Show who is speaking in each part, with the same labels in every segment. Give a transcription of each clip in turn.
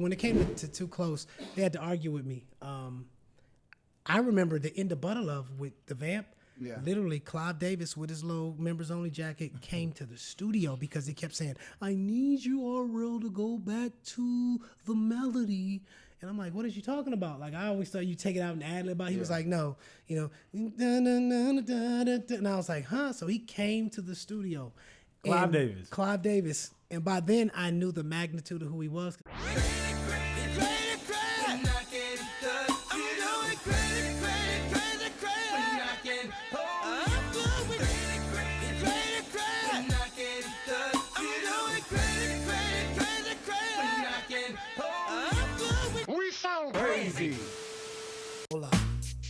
Speaker 1: When it came to Too Close, they had to argue with me. I remember the end of Butter Love with the Vamp.
Speaker 2: Yeah.
Speaker 1: Literally, Clive Davis with his little members only jacket came to the studio because he kept saying, "I need you, RL, to go back to the melody." And I'm like, "What is you talking about?" Like, I always thought you take it out and ad lib. He was like, "No, you know," and I was like, "Huh?" So he came to the studio.
Speaker 3: Clive Davis.
Speaker 1: Clive Davis. And by then, I knew the magnitude of who he was.
Speaker 2: We sound crazy.
Speaker 1: Hold on.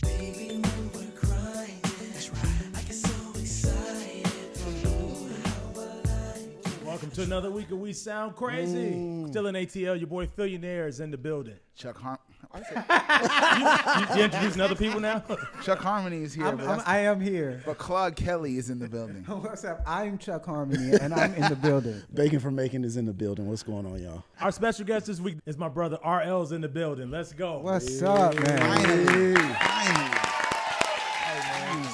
Speaker 1: Baby, we were crying. That's right. I get so excited.
Speaker 3: Welcome to another week of We Sound Crazy. Still in ATL, your boy Fillionaire is in the building. You introducing other people now?
Speaker 2: Chuck Harmony is here.
Speaker 4: I am here.
Speaker 2: But Claude Kelly is in the building.
Speaker 4: What's up? I'm Chuck Harmony, and I'm in the building.
Speaker 5: Bacon from Macon is in the building. What's going on, y'all?
Speaker 3: Our special guest this week is my brother RL's in the building. Let's go.
Speaker 4: What's up, man?
Speaker 2: Finally.
Speaker 3: Hey, man.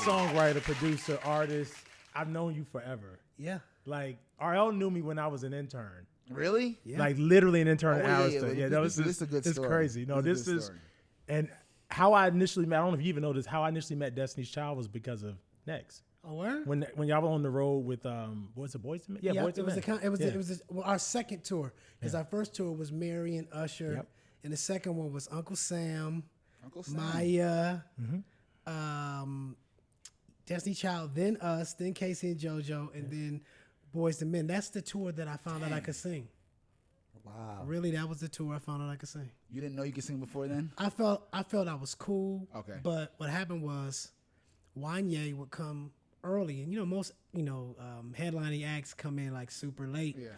Speaker 3: Songwriter, producer, artist. I've known you forever.
Speaker 1: Yeah.
Speaker 3: Like, RL knew me when I was an intern.
Speaker 2: Really?
Speaker 1: Yeah.
Speaker 3: Like, literally an intern at
Speaker 2: yeah,
Speaker 3: Arista.
Speaker 2: yeah. This is a good
Speaker 3: It's
Speaker 2: story.
Speaker 3: crazy. No, this
Speaker 2: a good
Speaker 3: is...
Speaker 2: story.
Speaker 3: And how I initially met, I don't know if you even know this, how I initially met Destiny's Child was because of Next.
Speaker 1: Oh, where?
Speaker 3: When y'all were on the road with, what's it, Boys to Men? Yeah, Boys to Men.
Speaker 1: It was our second tour. Because our first tour was Mary and Usher.
Speaker 3: Yep.
Speaker 1: And the second one was Uncle Sam,
Speaker 2: Uncle Sam.
Speaker 1: Maya, Destiny Child, then us, then Casey and JoJo, and then Boys to Men. That's the tour that I found out I could sing.
Speaker 4: Wow.
Speaker 1: Really, that was the tour I found out I could sing.
Speaker 2: You didn't know you could sing before then?
Speaker 1: I felt I was cool.
Speaker 2: Okay.
Speaker 1: But what happened was Wanye would come early, and most headlining acts come in like super late.
Speaker 2: Yeah.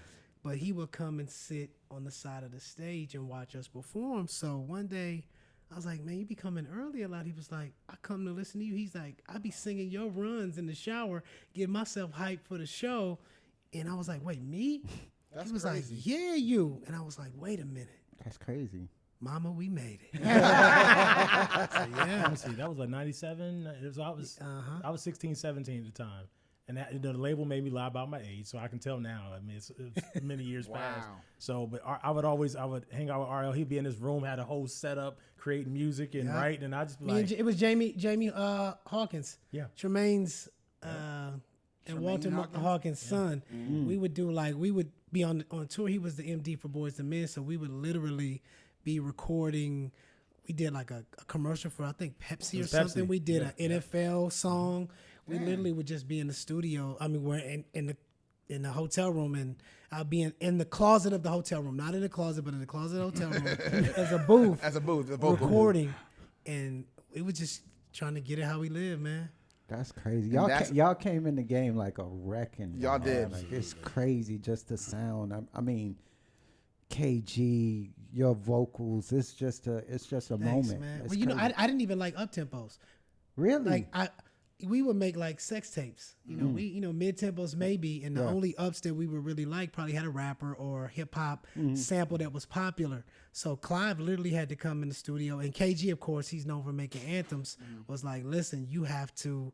Speaker 1: But he would come and sit on the side of the stage and watch us perform. So one day I was like, "Man, you be coming early a lot." He was like, "I come to listen to you." He's like, "I be singing your runs in the shower, getting myself hyped for the show." And I was like, "Wait, me?"
Speaker 2: That's
Speaker 1: he was
Speaker 2: crazy.
Speaker 1: like, "Yeah, you." And I was like, "Wait a minute.
Speaker 4: That's crazy.
Speaker 1: Mama, we made it."
Speaker 3: Let me see. That was like 97. I was 16, 17 at the time. And the label made me lie about my age, so I can tell now. I mean, it's many years past. So, but I would hang out with RL. He'd be in his room, had a whole setup, creating music and writing, and I just be like,
Speaker 1: it was Jamie Hawkins.
Speaker 3: Yeah.
Speaker 1: Tremaine's and Walter Hawkins' son. We would be on tour. He was the MD for Boys to Men, so we would literally be recording. We did like a commercial for I think Pepsi or something. We did an NFL song. We literally would just be in the studio. I mean, we're in the hotel room, and I'll be in the closet of the hotel room, not in the closet, but in the closet of the hotel room as a booth.
Speaker 2: As a booth, the vocal
Speaker 1: recording, and we were just trying to get it how we live, man.
Speaker 4: That's crazy. Y'all came in the game like a wrecking.
Speaker 2: Y'all did.
Speaker 4: Like, it's crazy, just the sound. I mean, KG, your vocals. It's just a
Speaker 1: Thanks,
Speaker 4: moment.
Speaker 1: man.
Speaker 4: It's
Speaker 1: Well, I didn't even like up tempos.
Speaker 4: Really?
Speaker 1: Like we would make like sex tapes. Mid tempos maybe, and the only ups that we would really like probably had a rapper or hip hop sample that was popular. So Clive literally had to come in the studio, and KG, of course, he's known for making anthems. Was like, listen, you have to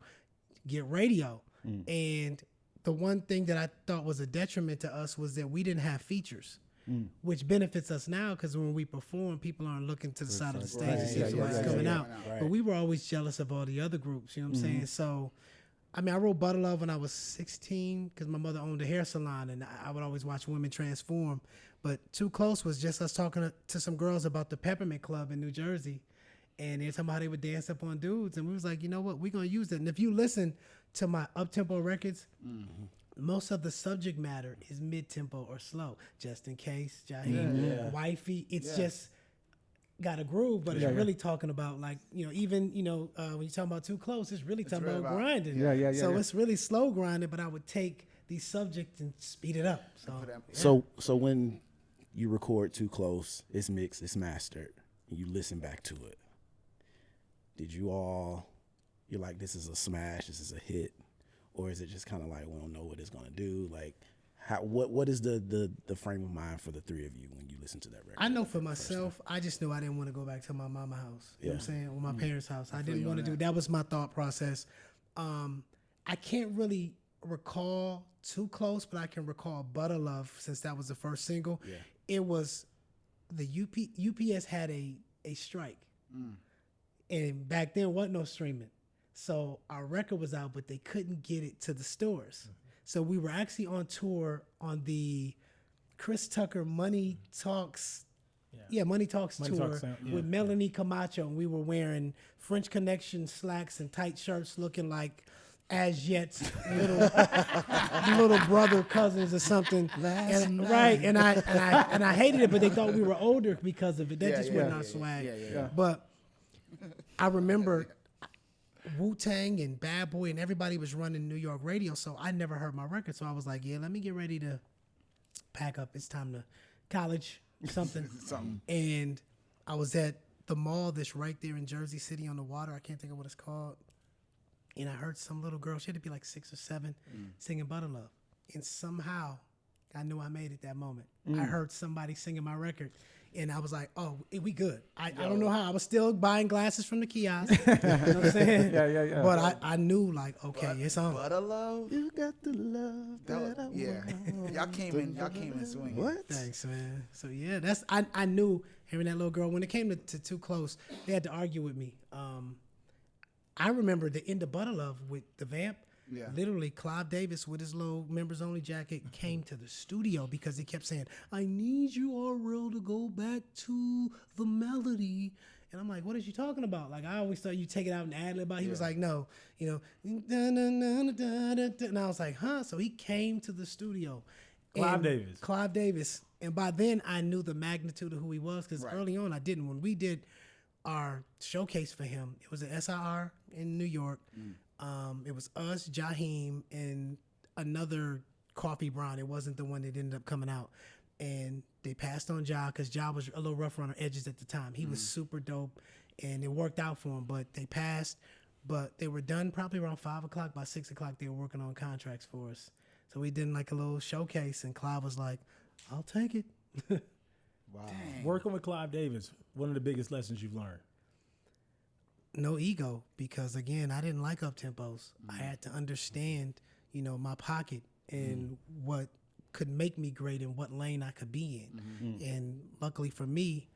Speaker 1: get radio. And the one thing that I thought was a detriment to us was that we didn't have features. Which benefits us now because when we perform, people aren't looking to the side of the stage to see what's coming out.
Speaker 5: Right.
Speaker 1: But we were always jealous of all the other groups, you know what I'm saying? So, I mean, I wrote Butter Love when I was 16 because my mother owned a hair salon, and I would always watch women transform. But Too Close was just us talking to some girls about the Peppermint Club in New Jersey. And every time how they would dance up on dudes. And we was like, you know what? We're going to use it. And if you listen to my up-tempo records, most of the subject matter is mid-tempo or slow. Just in case, Jaheim, wifey. It's just got a groove, but it's really talking about like, even, when you're talking about Too Close, it's really talking about grinding. So it's really slow grinding, but I would take these subjects and speed it up.
Speaker 5: So when you record Too Close, it's mixed, it's mastered, and you listen back to it, you're like, this is a smash, this is a hit? Or is it just kind of like, we don't know what it's going to do? Like, What is the frame of mind for the three of you when you listen to that record?
Speaker 1: I know for myself, I just knew I didn't want to go back to my mama house. You know what I'm saying? Or my parents' house. I didn't want to do that. Was my thought process. I can't really recall Too Close, but I can recall Butter Love since that was the first single. Yeah. It was the UPS had a strike. And back then wasn't no streaming. So our record was out, but they couldn't get it to the stores. So we were actually on tour on the Chris Tucker Money Talks tour with Melanie Camacho, and we were wearing French Connection slacks and tight shirts, looking like As Yet's little brother cousins or something. And I hated it, but they thought we were older because of it. That just wasn't our swag. But I remember Wu-Tang and Bad Boy and everybody was running New York radio, so I never heard my record. So I was like, let me get ready to pack up. It's time to college or something. And I was at the mall that's right there in Jersey City on the water. I can't think of what it's called. And I heard some little girl, she had to be like 6 or 7, singing Butter Love. And somehow, I knew I made it that moment. I heard somebody singing my record. And I was like, oh, we good. I don't know how. I was still buying glasses from the kiosk. You know what I'm saying?
Speaker 4: Yeah.
Speaker 1: But I knew, like, okay, it's on.
Speaker 2: Butter Love?
Speaker 5: You got the love that I want.
Speaker 2: Y'all came in swinging.
Speaker 5: What?
Speaker 1: Thanks, man. So, yeah, I knew hearing that little girl. When it came to Too Close, they had to argue with me. I remember the end of Butter Love with the Vamp. Yeah. Literally, Clive Davis with his little members-only jacket came to the studio because he kept saying, I need you, RL, to go back to the melody. And I'm like, what is you talking about? Like, I always thought you take it out and ad-lib about. He was like, no, and I was like, huh? So he came to the studio. Clive Davis. And by then, I knew the magnitude of who he was because early on, I didn't. When we did our showcase for him, it was at SIR in New York. It was us, Jaheim, and another coffee brown. It wasn't the one that ended up coming out. And they passed on Ja because Ja was a little rougher on our edges at the time. He was super dope, and it worked out for him. But they passed. But they were done probably around 5 o'clock. By 6 o'clock, they were working on contracts for us. So we did like a little showcase, and Clive was like, I'll take it.
Speaker 3: Wow. Dang. Working with Clive Davis, one of the biggest lessons you've learned?
Speaker 1: No ego, because again, I didn't like up-tempos. I had to understand, my pocket and what could make me great and what lane I could be in. And luckily for me,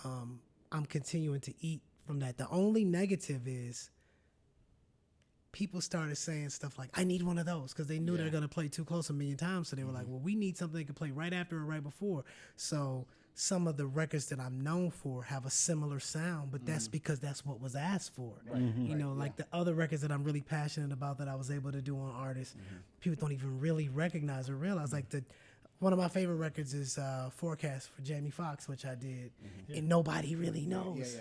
Speaker 1: I'm continuing to eat from that. The only negative is people started saying stuff like, I need one of those, because they knew they were going to play Too Close a million times. So they were like, well, we need something that can play right after or right before. So some of the records that I'm known for have a similar sound, but that's because that's what was asked for. Like the other records that I'm really passionate about that I was able to do on artists, people don't even really recognize or realize. Like one of my favorite records is Forecast for Jamie Foxx, which I did, and nobody really knows.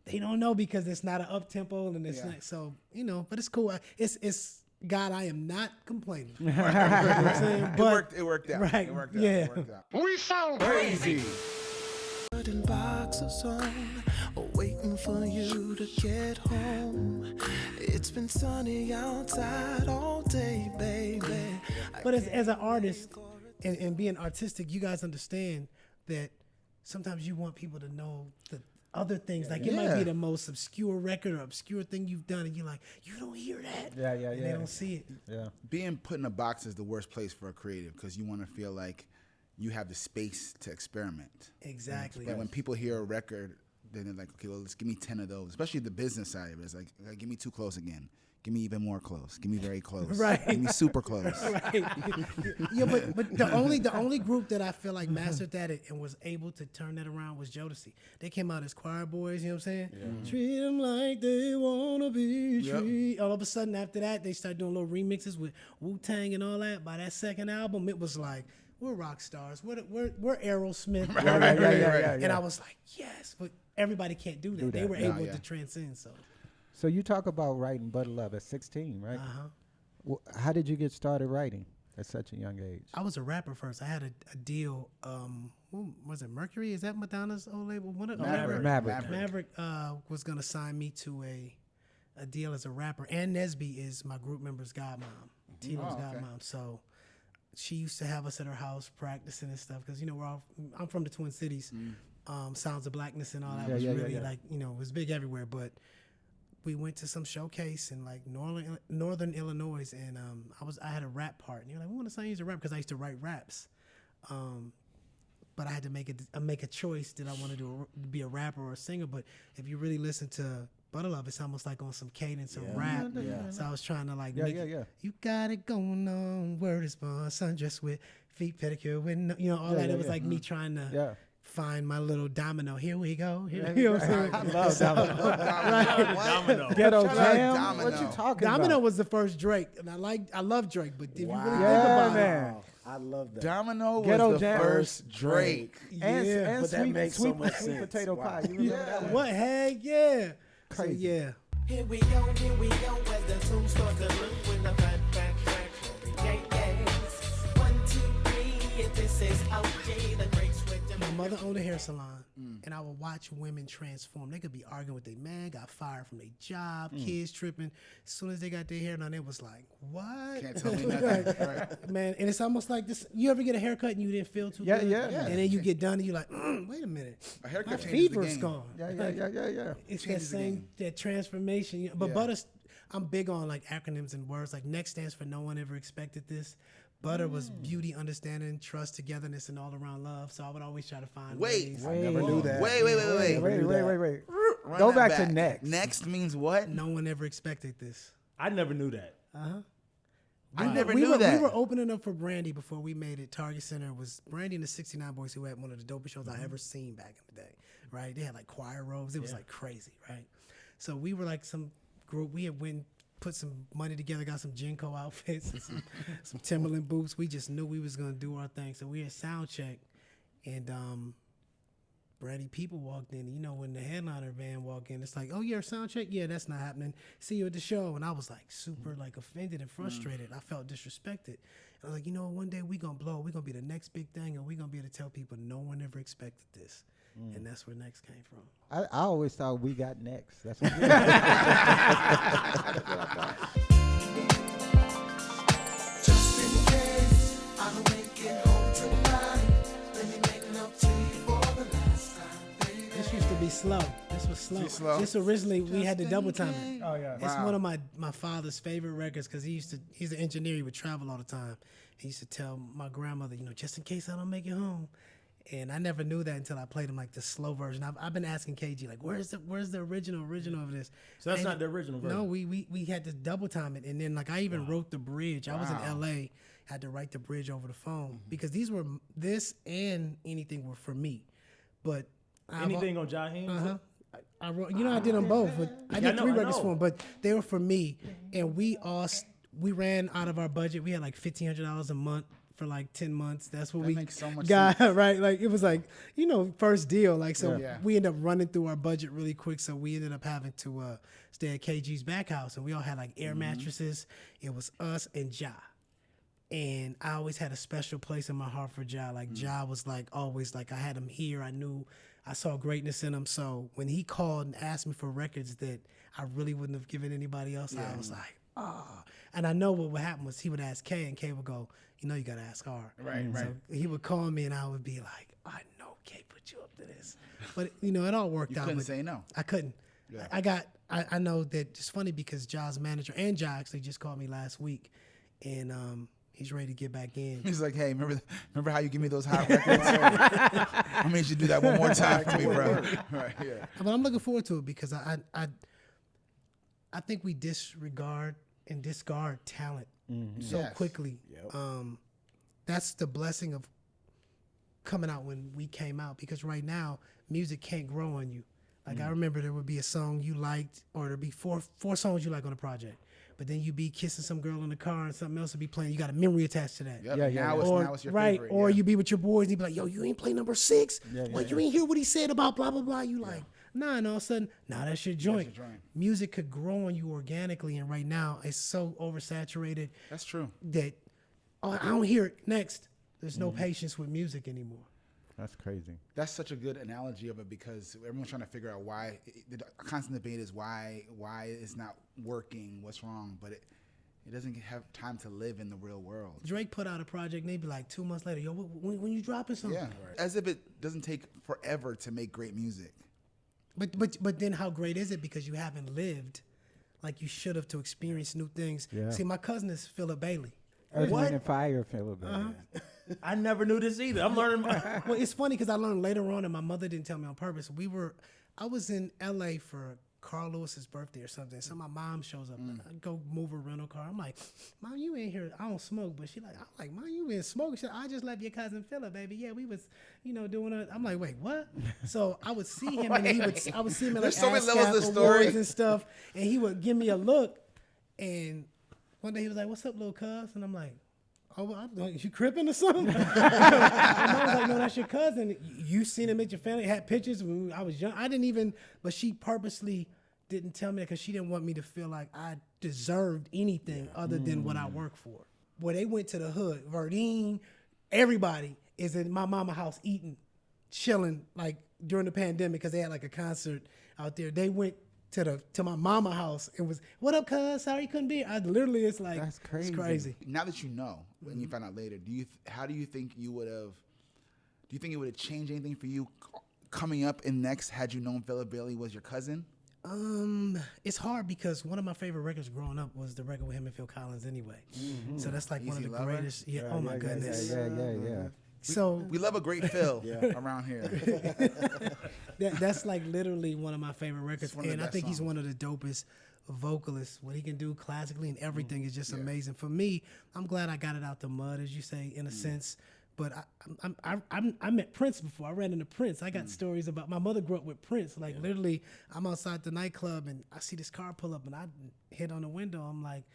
Speaker 1: They don't know because it's not an up-tempo and it's not, so, but it's cool. It's God, I am not complaining. You know what I'm saying? But,
Speaker 2: it worked out.
Speaker 1: Right.
Speaker 2: It worked out.
Speaker 1: Yeah.
Speaker 2: It worked out.
Speaker 6: We sound crazy.
Speaker 7: Boxes on, waiting for you to get home. It's been sunny outside all day, baby.
Speaker 1: But as an artist and being artistic, you guys understand that sometimes you want people to know the other things. Like it might be the most obscure record or obscure thing you've done, and you're like, you don't hear that. And they don't see it.
Speaker 4: Yeah.
Speaker 2: Being put in a box is the worst place for a creative because you want to feel like you have the space to experiment.
Speaker 1: Exactly.
Speaker 2: And when people hear a record, then they're like, okay, well, let's give me 10 of those. Especially the business side of it. It's like, give me Too Close again. Give me even more close. Give me very close.
Speaker 1: Right.
Speaker 2: Give me super close.
Speaker 1: Right. But the only group that I feel like mastered that and was able to turn that around was Jodeci. They came out as choir boys, you know what I'm saying? Yeah. Treat them like they want to be treated. All of a sudden after that, they started doing little remixes with Wu-Tang and all that. By that second album, it was like, we're rock stars. We're Aerosmith. Right. And I was like, yes, but everybody can't do that. They were able to transcend.
Speaker 4: So you talk about writing Butter Love at 16, right? Well, how did you get started writing at such a young age?
Speaker 1: I was a rapper first. I had a deal. Was it Mercury? Is that Madonna's old label? Maverick was going to sign me to a deal as a rapper. Ann Nesby is my group member's godmom. Tito's godmom. So she used to have us at her house practicing and stuff because, I'm from the Twin Cities. Sounds of Blackness and all that was really like, it was big everywhere. But we went to some showcase in like Northern Illinois, and I had a rap part. And you're like, we want to sign you as a rap because I used to write raps. But I had to make a choice. Did I want to be a rapper or a singer? But if you really listen to Butter Love, it's almost like on some cadence of rap. Yeah. So I was trying to like you got it going on. Word is born, sundress with feet pedicure with all that. It was like me trying to find my little domino. Here we go. Here we go.
Speaker 4: I love Domino.
Speaker 3: Domino.
Speaker 4: Ghetto Jam.
Speaker 2: Domino.
Speaker 4: What you talking about?
Speaker 1: Domino was the first Drake, and I love Drake. But if you really think about
Speaker 4: man.
Speaker 5: I love that.
Speaker 2: Domino
Speaker 4: Ghetto
Speaker 2: was the
Speaker 4: Jam.
Speaker 2: first Drake.
Speaker 4: And
Speaker 5: but that
Speaker 4: sweet,
Speaker 5: makes so
Speaker 4: sweet,
Speaker 5: much
Speaker 4: sweet
Speaker 5: sense.
Speaker 4: potato pie. You remember that one?
Speaker 1: what, heck yeah.
Speaker 4: Crazy.
Speaker 1: So, yeah.
Speaker 7: Here we go, as the tune starts to look with the fat track. Yes. 1, 2, 3, if this is OJ, the great switch.
Speaker 1: My mother owned a hair salon, and I would watch women transform. They could be arguing with their man, got fired from their job, kids tripping. As soon as they got their hair done, it was like, what?
Speaker 2: Can't tell me nothing. Right.
Speaker 1: Man, and it's almost like this. You ever get a haircut and you didn't feel too good?
Speaker 4: Yeah.
Speaker 1: And then you get done and you're like, wait a minute.
Speaker 2: A haircut
Speaker 1: My
Speaker 2: changes the
Speaker 1: fever's
Speaker 2: game.
Speaker 1: gone.
Speaker 4: Yeah.
Speaker 1: It's that
Speaker 2: Changes the
Speaker 1: same,
Speaker 2: game.
Speaker 1: that transformation. But Butter, I'm big on like acronyms and words. Like NEXT stands for No One Ever Expected This. Butter was beauty, understanding, trust, togetherness, and all around love. So I would always try to find ways.
Speaker 5: I never knew that.
Speaker 2: Wait.
Speaker 4: Wait.
Speaker 2: Run
Speaker 4: Go
Speaker 2: that
Speaker 4: back to next.
Speaker 2: Next means what?
Speaker 1: No one ever expected this.
Speaker 3: I never knew that.
Speaker 2: I never
Speaker 1: we
Speaker 2: knew
Speaker 1: were,
Speaker 2: that.
Speaker 1: We were opening up for Brandy before we made it. Target Center was Brandy and the 69 Boys, who had one of the dopest shows I ever seen back in the day, right? They had like choir robes. It was like crazy, right? So we were like some group. We had put some money together, got some Jinko outfits and some Timberland boots. We just knew we was going to do our thing. So we had sound check, and Brandy people walked in. You know, when the headliner van walked in, it's like, oh, yeah, sound check? Yeah, that's not happening. See you at the show. And I was like super like offended and frustrated. I felt disrespected. And I was like, you know what, one day we going to blow. We're going to be the next big thing, and we're going to be able to tell people no one ever expected this. And that's where Next came from.
Speaker 4: I always thought we got next. That's what
Speaker 7: Just in case I don't make it home tonight, let me make love to you for the last time, baby.
Speaker 1: This used to be slow. This was slow. This originally, we had to double time it.
Speaker 4: Oh, yeah.
Speaker 1: It's one of my father's favorite records because he's an engineer. He would travel all the time. He used to tell my grandmother, just in case I don't make it home. And I never knew that until I played him like the slow version. I've been asking KG like, where's the original of this?
Speaker 3: So that's not the original version.
Speaker 1: No, we had to double time it, and then like I even wrote the bridge. I was in LA, had to write the bridge over the phone because this and Anything were for me, but
Speaker 3: Anything on Jaheim?
Speaker 1: I wrote. I did them both, but I did 3 records for him, but they were for me, and we ran out of our budget. We had like $1,500 a month. For like 10 months. That's what
Speaker 2: That
Speaker 1: we
Speaker 2: makes so much
Speaker 1: got,
Speaker 2: sense.
Speaker 1: right? Like it was like, first deal. Like, so we ended up running through our budget really quick. So we ended up having to stay at KG's back house, and we all had like air mattresses. It was us and Ja. And I always had a special place in my heart for Ja. Like Ja was like always like, I had him here. I knew I saw greatness in him. So when he called and asked me for records that I really wouldn't have given anybody else, I was like, oh. And I know what would happen was he would ask K, and K would go, you got to ask Hart.
Speaker 2: Right.
Speaker 1: So he would call me, and I would be like, I know K put you up to this. But, it all worked out.
Speaker 2: You couldn't say no.
Speaker 1: I couldn't.
Speaker 2: Yeah.
Speaker 1: I know that it's funny because Ja's manager, and Ja actually just called me last week, and he's ready to get back in.
Speaker 2: He's like, hey, remember how you give me those hot records? I mean, you should do that one more time for me, bro. Right, yeah.
Speaker 1: But I'm looking forward to it because I think we disregard and discard talent so quickly.
Speaker 2: Yep.
Speaker 1: That's the blessing of coming out when we came out, because right now music can't grow on you. Like I remember there would be a song you liked, or there'd be four songs you like on a project, but then you'd be kissing some girl in the car and something else would be playing. You got a memory attached to that.
Speaker 2: Yep.
Speaker 4: Yeah.
Speaker 2: Now it's your favorite.
Speaker 1: Or
Speaker 2: yeah.
Speaker 1: you be with your boys and you be like, yo, you ain't play number 6? You ain't hear what he said about blah, blah, blah. You like, nah, and all of a sudden, that's your joint. Music could grow on you organically, and right now it's so oversaturated.
Speaker 2: That's true.
Speaker 1: That I don't hear it next. There's no patience with music anymore.
Speaker 4: That's crazy.
Speaker 2: That's such a good analogy of it, because everyone's trying to figure out why. The constant debate is why it's not working, what's wrong. But He doesn't have time to live in the real world.
Speaker 1: Drake put out a project, maybe like 2 months later. Yo, when you dropping something?
Speaker 2: Yeah, as if it doesn't take forever to make great music.
Speaker 1: But then how great is it because you haven't lived like you should have to experience new things.
Speaker 4: Yeah.
Speaker 1: See, my cousin is Philip Bailey.
Speaker 4: Earth, Wind, and Fire, Philip.
Speaker 3: I never knew this either. I'm learning.
Speaker 1: Well, it's funny because I learned later on, and my mother didn't tell me on purpose. I was in L.A. for Carl Lewis's birthday or something. So my mom shows up. I go move a rental car. I'm like, Mom, you in here? I don't smoke, but I'm like, Mom, you been smoking? She said, I just left your cousin Philip, baby. Yeah, we was, doing it. I'm like, wait, what? So I would see him, and I would see him at like
Speaker 2: so many levels of the
Speaker 1: ASCAP
Speaker 2: story.
Speaker 1: awards and stuff, and he would give me a look, and one day he was like, what's up, little cuz? And I'm like, oh, I'm like, you cripping or something? My mom was like, no, that's your cousin. You seen him at your family, had pictures when I was young. I didn't even, but she purposely didn't tell me that because she didn't want me to feel like I deserved anything other than what I work for. Well, they went to the hood. Verdine, everybody is in my mama house eating, chilling, like during the pandemic because they had like a concert out there. They went to my mama house and was, what up, cuz? Sorry you couldn't be here. It's like,
Speaker 4: That's crazy.
Speaker 1: It's crazy.
Speaker 2: Now that you know, when you find out later, how do you think you would have? Do you think it would have changed anything for you coming up in next had you known Philip Bailey was your cousin?
Speaker 1: It's hard because one of my favorite records growing up was the record with him and Phil Collins anyway. So that's like one of the
Speaker 2: Lover?
Speaker 1: greatest. Yeah. Oh my goodness.
Speaker 4: Yeah.
Speaker 1: So
Speaker 2: We love a great Phil around here.
Speaker 1: that's like literally one of my favorite records,
Speaker 2: one of the
Speaker 1: and I
Speaker 2: best
Speaker 1: think he's
Speaker 2: songs.
Speaker 1: one of the dopest vocalists. What he can do classically and everything is just amazing. For me, I'm glad I got it out the mud, as you say, in a sense. But I met Prince before. I ran into Prince. I got stories about my mother grew up with Prince. Like literally, I'm outside the nightclub and I see this car pull up and I hit on the window. I'm like,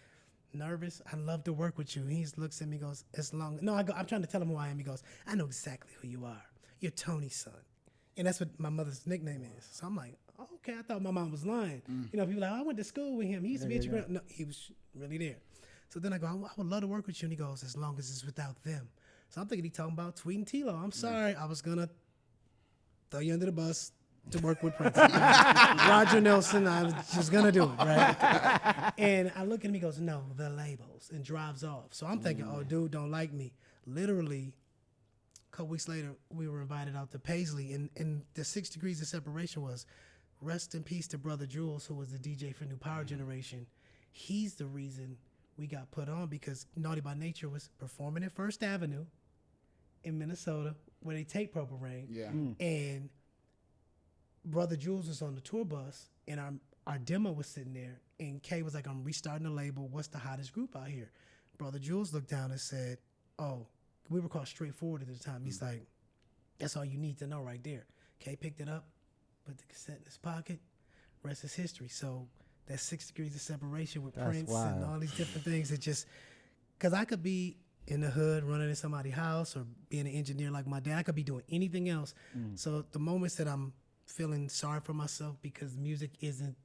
Speaker 1: nervous. I love to work with you. He looks at me, goes, I'm trying to tell him who I am. He goes, I know exactly who you are. You're Tony's son. And that's what my mother's nickname is. So I'm like, oh, okay, I thought my mom was lying. People like, I went to school with him. He used to be at your grand. No, he was really there. So then I go, I would love to work with you. And he goes, as long as it's without them. So I'm thinking he talking about Tweet and T-Lo. I'm sorry. I was going to throw you under the bus to work with Prince. Roger Nelson, I was just going to do it, right? And I look at him, he goes, no, the labels, and drives off. So I'm thinking, oh, dude don't like me. Literally, a couple weeks later, we were invited out to Paisley, and the 6 degrees of separation was, rest in peace to Brother Jules, who was the DJ for New Power Generation. He's the reason we got put on because Naughty by Nature was performing at First Avenue in Minnesota where they take Purple Rain.
Speaker 2: Yeah.
Speaker 1: And Brother Jules was on the tour bus and our demo was sitting there and Kay was like, I'm restarting the label. What's the hottest group out here? Brother Jules looked down and said, oh, we were called Straightforward at the time. He's like, that's all you need to know right there. Kay picked it up, put the cassette in his pocket, rest is history. So that 6 degrees of separation with
Speaker 4: That's
Speaker 1: Prince
Speaker 4: wild.
Speaker 1: and all these different things, it just, because I could be in the hood running in somebody's house or being an engineer like my dad. I could be doing anything else. So the moments that I'm feeling sorry for myself because music isn't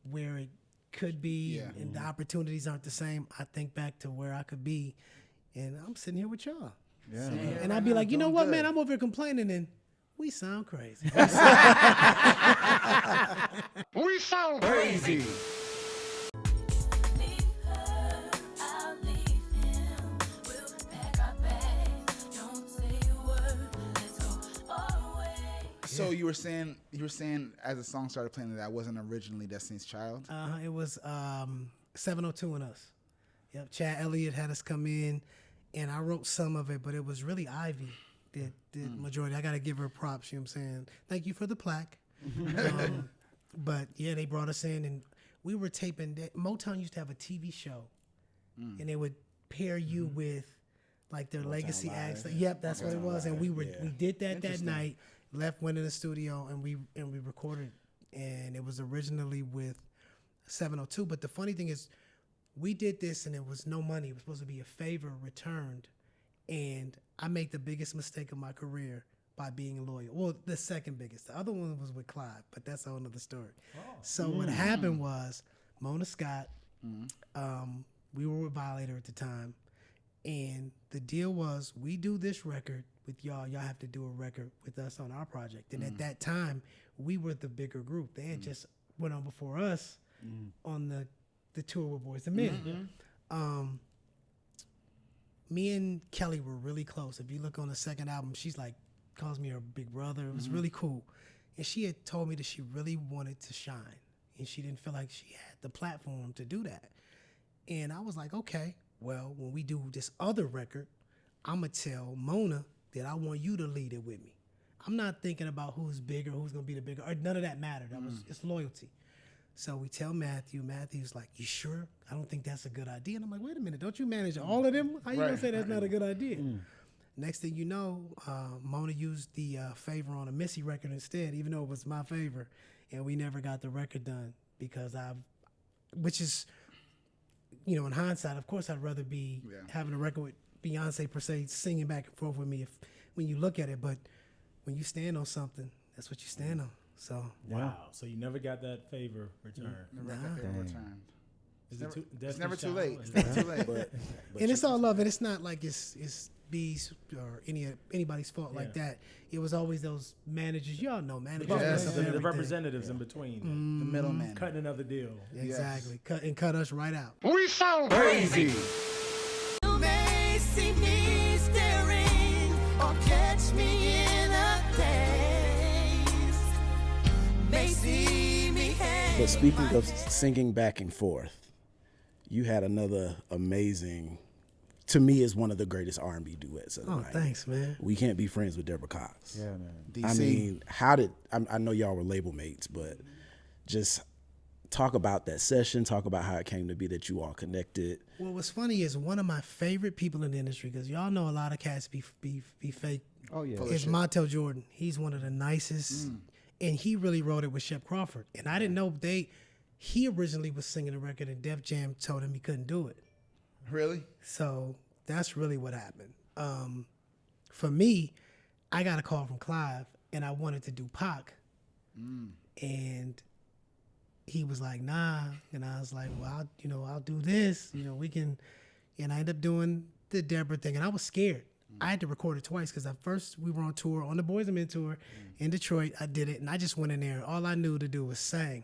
Speaker 1: where it could be and the opportunities aren't the same, I think back to where I could be. And I'm sitting here with y'all.
Speaker 4: Yeah.
Speaker 1: And I'd be like, you know what, man, I'm over here complaining and we sound crazy.
Speaker 6: We sound crazy.
Speaker 2: So you were saying as the song started playing that wasn't originally Destiny's Child?
Speaker 1: It was 702 and Us. Yep, Chad Elliott had us come in, and I wrote some of it, but it was really Ivy that did majority. I got to give her props, you know what I'm saying? Thank you for the plaque. But, yeah, they brought us in, and we were taping. Motown used to have a TV show, and they would pair you with, like, their legacy acts. Yep, that's what it was, and we did that night. Left, went in the studio, and we recorded, and it was originally with 702. But the funny thing is, we did this, and it was no money. It was supposed to be a favor returned, and I made the biggest mistake of my career by being loyal. Well, the second biggest. The other one was with Clive, but that's a whole other story. So what happened was, Mona Scott, we were with Violator at the time, and the deal was, we do this record with y'all have to do a record with us on our project. And at that time, we were the bigger group. They had just went on before us on the tour with Boys and Men. Me and Kelly were really close. If you look on the second album, she's like, calls me her big brother. It was really cool. And she had told me that she really wanted to shine. And she didn't feel like she had the platform to do that. And I was like, okay, well, when we do this other record, I'm going to tell Mona that I want you to lead it with me. I'm not thinking about who's bigger, who's going to be the bigger, or none of that mattered. It's loyalty. So we tell Matthew. Matthew's like, you sure? I don't think that's a good idea. And I'm like, wait a minute, don't you manage all of them? How you going to say that's not a good idea? Next thing you know, Mona used the favor on a Missy record instead, even though it was my favor. And we never got the record done because which is, in hindsight, of course, I'd rather be having a record with Beyonce, per se, singing back and forth with me when you look at it. But when you stand on something, that's what you stand on. So
Speaker 3: wow. So you never got that favor returned.
Speaker 2: Never got that favor returned.
Speaker 3: It's
Speaker 2: never too late. It's never too late.
Speaker 5: But
Speaker 1: and it's all love. And it's not like it's B's or anybody's fault like that. It was always those managers. Y'all know managers.
Speaker 3: The representatives in between.
Speaker 2: The middleman.
Speaker 3: Cutting another deal.
Speaker 1: Exactly. Cut us right out.
Speaker 6: We sound crazy.
Speaker 7: You may see me staring or catch me in a daze. May see me hang.
Speaker 5: But speaking of singing back and forth, you had another amazing, to me, is one of the greatest R&B duets of the night.
Speaker 1: Thanks, man.
Speaker 5: We Can't Be Friends with Deborah Cox.
Speaker 4: Yeah, man.
Speaker 2: DC.
Speaker 5: I mean, I know y'all were label mates, but just talk about that session, talk about how it came to be that you all connected.
Speaker 1: Well, what's funny is one of my favorite people in the industry, because y'all know a lot of cats be fake.
Speaker 4: Oh, yeah.
Speaker 1: Is Montez Jordan. He's one of the nicest. And he really wrote it with Shep Crawford. And I didn't know he originally was singing the record and Def Jam told him he couldn't do it.
Speaker 2: Really?
Speaker 1: So that's really what happened. For me, I got a call from Clive and I wanted to do Pac. And he was like, nah. And I was like, well, I'll do this. We can. And I ended up doing the Deborah thing. And I was scared. I had to record it twice because at first we were on tour, on the Boys and Men tour in Detroit. I did it and I just went in there. All I knew to do was sing.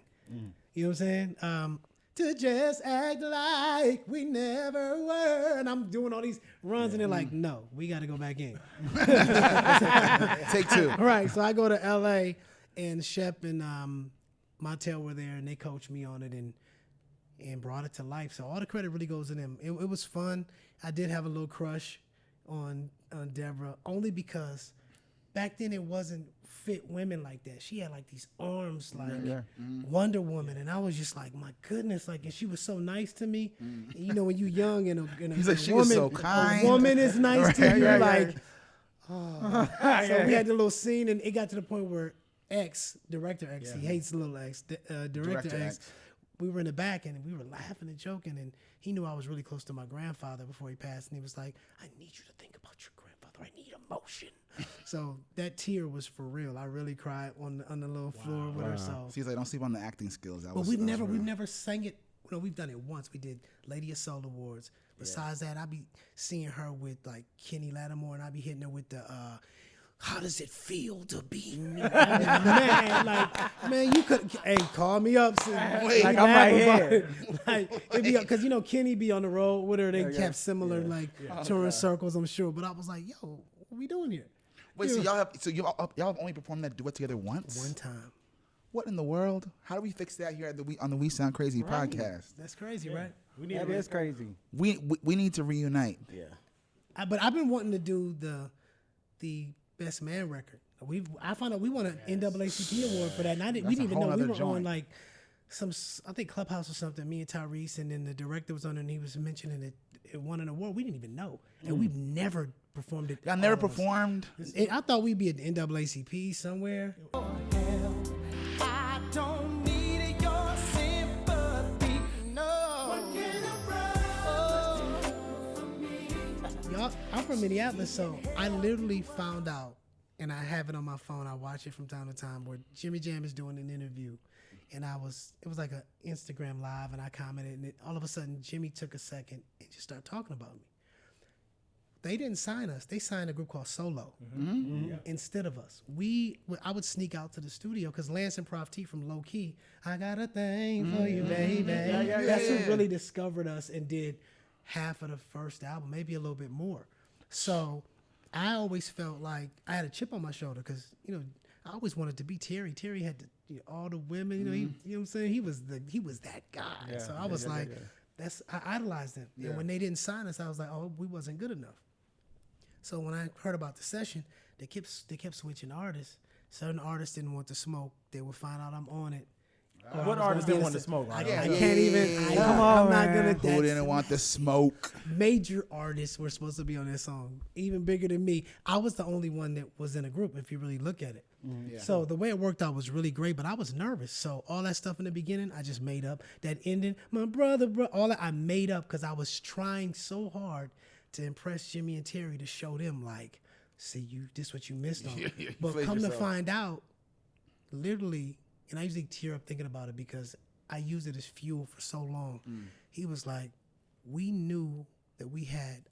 Speaker 1: You know what I'm saying? To just act like we never were. And I'm doing all these runs and they're like, no, we got to go back in.
Speaker 2: Take two.
Speaker 1: All right. So I go to LA and Shep and Montel were there and they coached me on it and brought it to life. So all the credit really goes to them. It was fun. I did have a little crush on Deborah only because back then it wasn't fit women like that. She had like these arms like Wonder Woman, and I was just like, my goodness, like, and she was so nice to me. And, when you're young and
Speaker 2: He's like, she was so kind.
Speaker 1: A woman is nice to you, like, oh. So we had the little scene, and it got to the point where Director X, he hates little X, Director X. We were in the back and we were laughing and joking, and he knew I was really close to my grandfather before he passed, and he was like, I need you to think about your grandfather. I need emotion. So that tear was for real. I really cried on the little floor with her. So
Speaker 2: he's like, don't sleep on the acting skills.
Speaker 1: We've never sang it. We've done it once. We did Lady of Soul Awards. Besides that, I be seeing her with like Kenny Lattimore, and I be hitting her with the how does it feel to be me? man, you could, call me up.
Speaker 4: Wait, like I'm right here.
Speaker 1: Because, Kenny be on the road with her. They kept similar, touring circles, I'm sure. But I was like, yo, what we doing here?
Speaker 2: Wait, so y'all have only performed that duet together once?
Speaker 1: One time.
Speaker 2: What in the world? How do we fix that here on the We Sound Crazy podcast?
Speaker 1: That's crazy, right?
Speaker 4: That is crazy.
Speaker 2: We need to reunite.
Speaker 5: Yeah.
Speaker 1: But I've been wanting to do the Best Man record. I found out we won an NAACP award for that, and we didn't even know we were on like I think Clubhouse or something. Me and Tyrese, and then the director was on, and he was mentioning it won an award. We didn't even know, and we've never performed it.
Speaker 2: Y'all never performed?
Speaker 1: I thought we'd be at the NAACP somewhere.
Speaker 7: I don't need your sympathy, no.
Speaker 1: Y'all, I'm from Minneapolis, so I literally found out, and I have it on my phone. I watch it from time to time, where Jimmy Jam is doing an interview, and it was like an Instagram live, and I commented, and all of a sudden Jimmy took a second and just started talking about me. They didn't sign us. They signed a group called Solo instead of us. I would sneak out to the studio because Lance and Prof T from Low Key, I got a thing for you, baby. That's who really discovered us and did half of the first album, maybe a little bit more. So I always felt like I had a chip on my shoulder because, you know, I always wanted to be Terry. Terry had all the women, you know, you know what I'm saying? He was that guy.
Speaker 4: Yeah,
Speaker 1: so I was I idolized him.
Speaker 2: Yeah.
Speaker 1: And when they didn't sign us, I was like, oh, we wasn't good enough. So when I heard about the session, they kept switching artists. Certain artists didn't want to smoke. They would find out I'm on it.
Speaker 3: What artists didn't want to smoke?
Speaker 1: I
Speaker 3: Right?
Speaker 1: can't even.
Speaker 4: Come on,
Speaker 1: I'm not
Speaker 4: man.
Speaker 1: gonna.
Speaker 2: Who didn't want the smoke?
Speaker 1: Major artists were supposed to be on this song, even bigger than me. I was the only one that was in a group, if you really look at it.
Speaker 2: Yeah.
Speaker 1: So the way it worked out was really great, but I was nervous. So all that stuff in the beginning, I just made up. That ending, my brother, all that I made up because I was trying so hard to impress Jimmy and Terry to show them, like, see, this what you missed on.
Speaker 2: You
Speaker 1: But
Speaker 2: played
Speaker 1: come to
Speaker 2: yourself.
Speaker 1: find out, literally, and I usually tear up thinking about it because I used it as fuel for so long. He was like, we knew that we had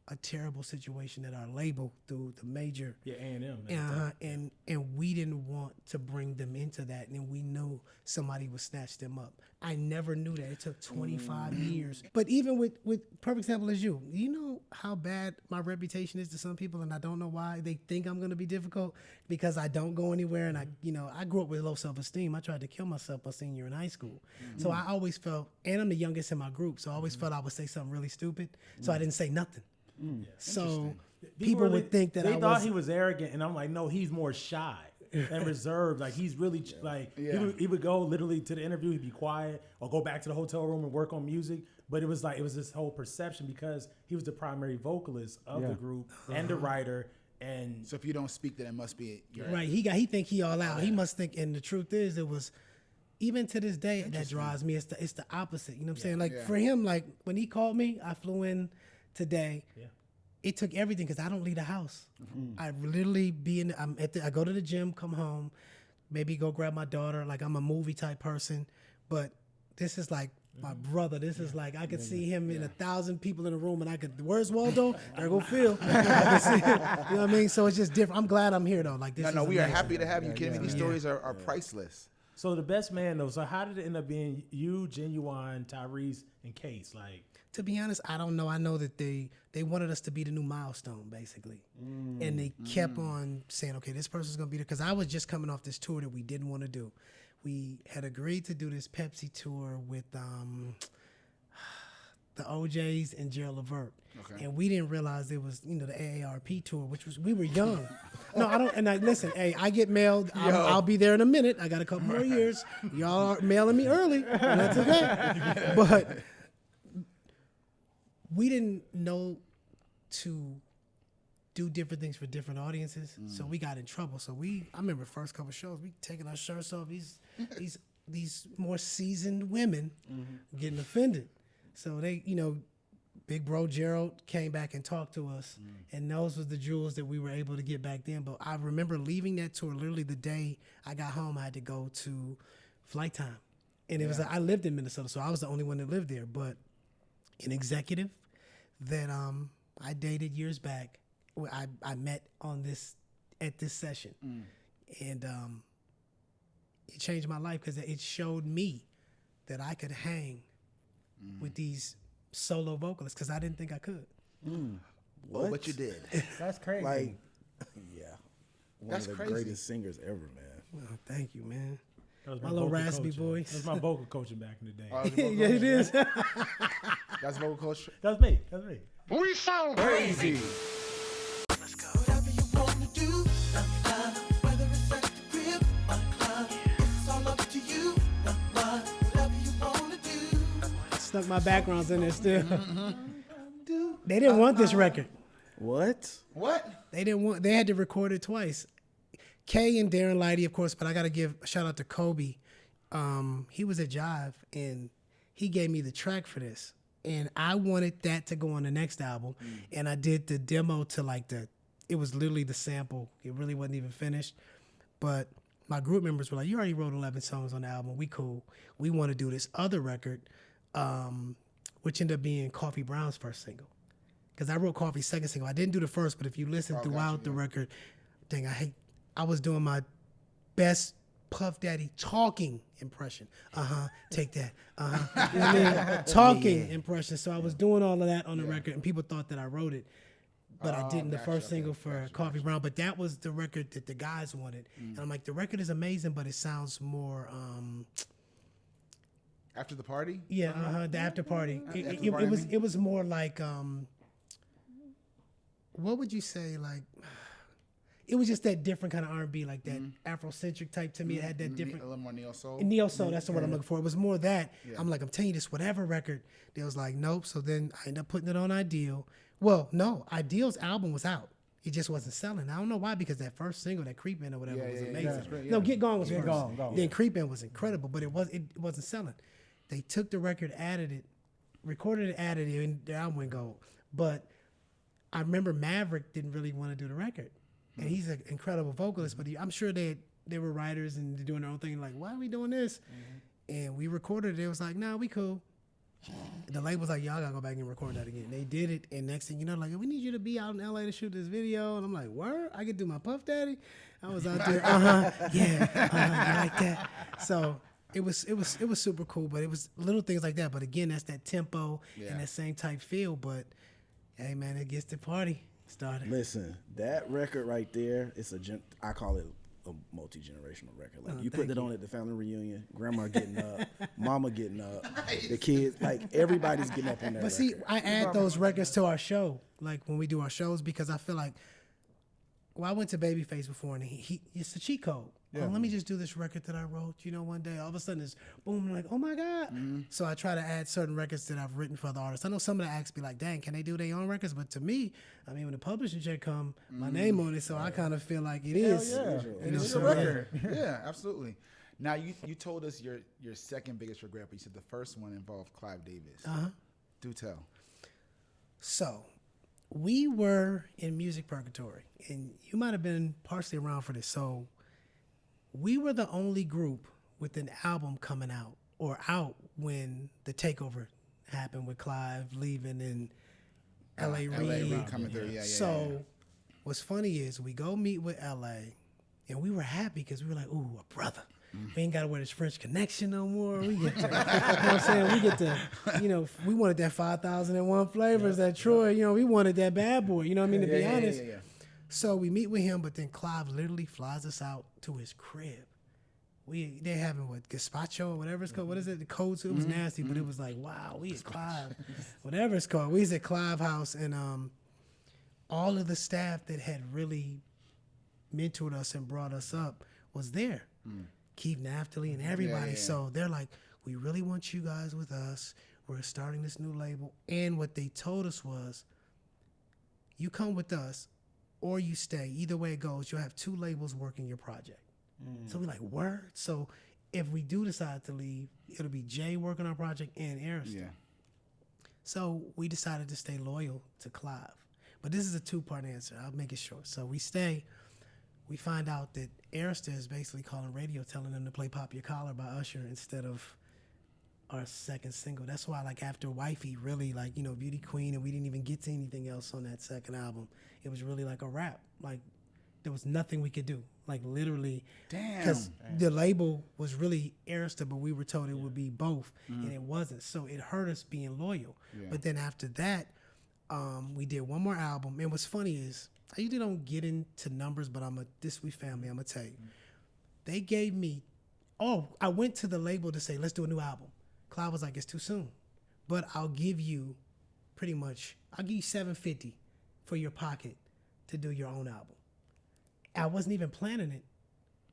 Speaker 1: a terrible situation at our label through the major.
Speaker 3: Yeah, A&M.
Speaker 1: And we didn't want to bring them into that, and we knew somebody would snatch them up. I never knew that. It took 25 years. But even with perfect example as you know how bad my reputation is to some people, and I don't know why they think I'm going to be difficult because I don't go anywhere, and I grew up with low self-esteem. I tried to kill myself my senior year in high school. So I always felt, and I'm the youngest in my group, so I always felt I would say something really stupid, so I didn't say nothing. So people would think that
Speaker 3: they
Speaker 1: I
Speaker 3: thought
Speaker 1: was.
Speaker 3: he was arrogant, and I'm like, no, he's more shy and reserved. Like he's really like he would go literally to the interview, he'd be quiet or go back to the hotel room and work on music. But it was this whole perception because he was the primary vocalist of the group and the writer. And
Speaker 2: So if you don't speak, then it must be your
Speaker 1: Right, he think he all out. He must think, and the truth is, it was even to this day that drives me. It's the opposite. You know what I'm saying? Like for him, like when he called me, I flew in today.
Speaker 3: Yeah.
Speaker 1: It took everything because I don't leave the house. I literally I go to the gym, come home, maybe go grab my daughter. Like I'm a movie type person, but this is like my brother. This is like I could see him in 1,000 people in a room, and I could. Where's Waldo? There go Phil. I can see him. You know what I mean? So it's just different. I'm glad I'm here though. Like this.
Speaker 2: No,
Speaker 1: is
Speaker 2: we are
Speaker 1: amazing.
Speaker 2: happy to have you. Kidding me? These stories are priceless.
Speaker 3: so the best man though. So how did it end up being you, Genuine, Tyrese, and Case? Like.
Speaker 1: To be honest, I don't know. I know that they wanted us to be the new milestone, basically. And they kept on saying, okay, this person's going to be there. Because I was just coming off this tour that we didn't want to do. We had agreed to do this Pepsi tour with the OJs and Gerald Levert.
Speaker 2: Okay.
Speaker 1: And we didn't realize it was, the AARP tour, which was, we were young. No, I don't, and listen, hey, I get mailed. I'll be there in a minute. I got a couple more years. Y'all are mailing me early. And that's okay. But we didn't know to do different things for different audiences, so we got in trouble. So I remember first couple shows, we taking our shirts off. These more seasoned women getting offended. So they, big bro Gerald came back and talked to us, and those was the jewels that we were able to get back then. But I remember leaving that tour literally the day I got home. I had to go to flight time, and it was I lived in Minnesota, so I was the only one that lived there. But an executive that I dated years back, I met at this session, and it changed my life because it showed me that I could hang with these solo vocalists because I didn't think I could.
Speaker 2: What? But you did.
Speaker 3: That's crazy.
Speaker 5: Like, yeah, one
Speaker 2: That's
Speaker 5: of the
Speaker 2: crazy.
Speaker 5: greatest singers ever, man.
Speaker 1: Oh, thank you, man.
Speaker 3: That was
Speaker 1: my little
Speaker 3: vocal
Speaker 1: raspy
Speaker 3: coaching.
Speaker 1: voice.
Speaker 3: That was my vocal coaching back in the day.
Speaker 2: Oh, that's vocal
Speaker 1: Yeah, it is.
Speaker 2: That's vocal coach.
Speaker 3: That's me. That's me.
Speaker 6: We sound crazy.
Speaker 7: Whatever you wanna do, whether it's at the crib or the club, it's all up to you. Whatever you wanna do.
Speaker 1: Stuck my backgrounds in there still. They didn't want this record.
Speaker 5: What?
Speaker 2: What?
Speaker 1: They had to record it twice. Kay and Darren Lighty, of course, but I got to give a shout out to Kobe. He was at Jive, and he gave me the track for this. And I wanted that to go on the next album. And I did the demo to it was literally the sample. It really wasn't even finished. But my group members were like, you already wrote 11 songs on the album. We cool. We want to do this other record, which ended up being Coffee Brown's first single. Because I wrote Coffee's second single. I didn't do the first, but if you listen throughout the record, I was doing my best Puff Daddy talking impression. Take that. You know what I mean? Talking impression. So I was doing all of that on the record, and people thought that I wrote it. But I didn't. The first single for Coffee Brown, but that was the record that the guys wanted. And I'm like, the record is amazing, but it sounds more.
Speaker 2: After the party?
Speaker 1: Yeah, the after party. It was more like what would you say? Like, it was just that different kind of R&B, like that Afrocentric type to me. It had that different.
Speaker 2: A little more neo soul.
Speaker 1: Neo soul. That's the word I'm looking for. It was more that. I'm like, I'm telling you this, whatever record. They was like, nope. So then I ended up putting it on Ideal. Well, no, Ideal's album was out. It just wasn't selling. I don't know why, because that first single, that Creep In or whatever, was amazing.
Speaker 2: Great,
Speaker 1: No, Get Gone was
Speaker 4: Get
Speaker 1: first.
Speaker 4: Gone.
Speaker 1: Then Creep In was incredible, but it wasn't selling. They took the record, added it, recorded it, added it, and the album went gold. But I remember Maverick didn't really want to do the record. And he's an incredible vocalist, but I'm sure they were writers and doing their own thing, like, why are we doing this? And we recorded it. It was like, nah, we cool. The label was like, y'all gotta go back and record that again. They did it, and next thing you know, like, we need you to be out in LA to shoot this video. And I'm like, word? I could do my Puff Daddy? I was out there, like that. So it was super cool, but it was little things like that. But again, that's that tempo and that same type feel. But hey, man, it gets the party started.
Speaker 5: Listen, that record right there, I call it a multi-generational record. Like, you put it on at the family reunion, grandma getting up, mama getting up, the kids, like, everybody's getting up on that
Speaker 1: But
Speaker 5: record.
Speaker 1: see, I add those records to our show, like when we do our shows, because I feel like, well, I went to Babyface before, and he it's a cheat code. Oh, let me just do this record that I wrote. You know, one day, all of a sudden, it's boom, like, oh my God. So I try to add certain records that I've written for other artists. I know some of the acts be like, dang, can they do their own records? But to me, I mean, when the publishing check come, my name on it, so I kind of feel like it is.
Speaker 2: It is a record. Yeah, absolutely. Now, you told us your second biggest regret, but you said the first one involved Clive Davis. Do tell.
Speaker 1: So we were in Music Purgatory, and you might have been partially around for this. So we were the only group with an album coming out when the takeover happened with Clive leaving and L.A. Reid
Speaker 2: coming through.
Speaker 1: So what's funny is we go meet with L.A. and we were happy because we were like, ooh, a brother. We ain't got to wear this French Connection no more. We get to, you know what I'm saying? We get to, you know, we wanted that 5,001 flavors, that Troy, you know, we wanted that bad boy, you know what I mean, to be honest. So we meet with him, but then Clive literally flies us out to his crib. They're having gazpacho or whatever it's called. What is it? The code. It was nasty, but it was like, wow, we at Clive, whatever it's called. We was at Clive House, and all of the staff that had really mentored us and brought us up was there. Keith Naftali and everybody. So they're like, we really want you guys with us. We're starting this new label. And what they told us was, you come with us or you stay. Either way it goes, you'll have two labels working your project. So we're like, word? So if we do decide to leave, it'll be Jay working on our project and Ariston.
Speaker 2: Yeah.
Speaker 1: So we decided to stay loyal to Clive. But this is a two-part answer. I'll make it short. So we stay. We find out that Ariston is basically calling radio, telling them to play Pop Your Collar by Usher instead of our second single. That's why, like, after Wifey, really, like, you know, Beauty Queen, and we didn't even get to anything else on that second album. It was really like a rap. Like, there was nothing we could do. Like, literally.
Speaker 2: Damn.
Speaker 1: Because the label was really Ariston, but we were told it would be both, and it wasn't. So it hurt us being loyal. But then after that, we did one more album. And what's funny is, I usually don't get into numbers, but we family, I'm going to tell you. They gave me, I went to the label to say, let's do a new album. Clive was like, it's too soon. But I'll give you $750 for your pocket to do your own album. I wasn't even planning it,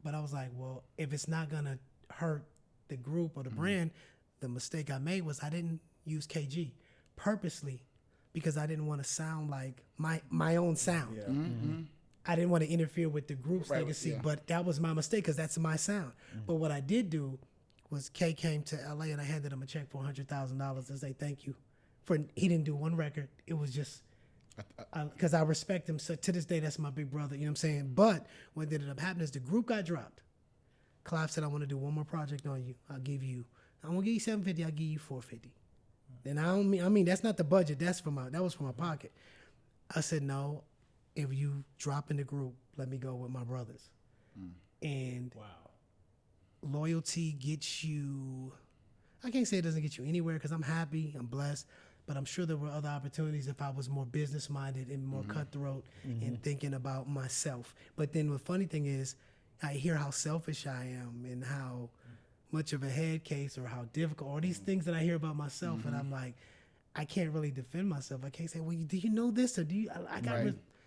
Speaker 1: but I was like, well, if it's not going to hurt the group or the brand, the mistake I made was I didn't use KG purposely because I didn't want to sound like my own sound. I didn't want to interfere with the group's legacy, but that was my mistake because that's my sound. But what I did do was K came to LA and I handed him a check for $100,000 to say thank you. He didn't do one record. It was just because I respect him. So to this day, that's my big brother. You know what I'm saying? But what ended up happening is the group got dropped. Clive said, I want to do one more project on you. I'm going to give you $750. I'll give you $450. Then I mean, that's not the budget. That was from my pocket. I said, no, if you drop in the group, let me go with my brothers. And loyalty gets you, I can't say it doesn't get you anywhere because I'm happy, I'm blessed, but I'm sure there were other opportunities if I was more business minded and more cutthroat and thinking about myself. But then the funny thing is, I hear how selfish I am and how much of a head case or how difficult, or these things that I hear about myself, and I'm like, I can't really defend myself. I can't say, well, do you know this or do you? I got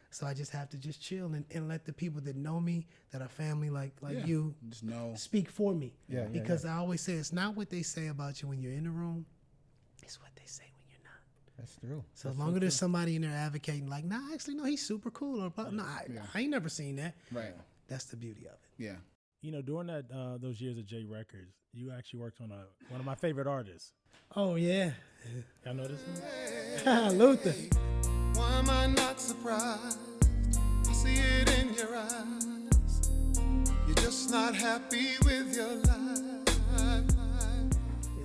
Speaker 1: so I just have to just chill and let the people that know me, that are family like you,
Speaker 2: just know,
Speaker 1: speak for me. Because
Speaker 4: yeah.
Speaker 1: I always say it's not what they say about you when you're in the room, it's what they say when you're not.
Speaker 4: That's true.
Speaker 1: So as long as there's somebody in there advocating, like, nah, actually, no, he's super cool, or no, I ain't never seen that.
Speaker 2: Right.
Speaker 1: That's the beauty of it.
Speaker 2: Yeah.
Speaker 3: You know, during that those years at J Records, you actually worked on one of my favorite artists.
Speaker 1: Oh yeah,
Speaker 3: Y'all know this one?
Speaker 1: Luther.
Speaker 7: Why am I not surprised? I see it in your eyes. You're just not happy with your life.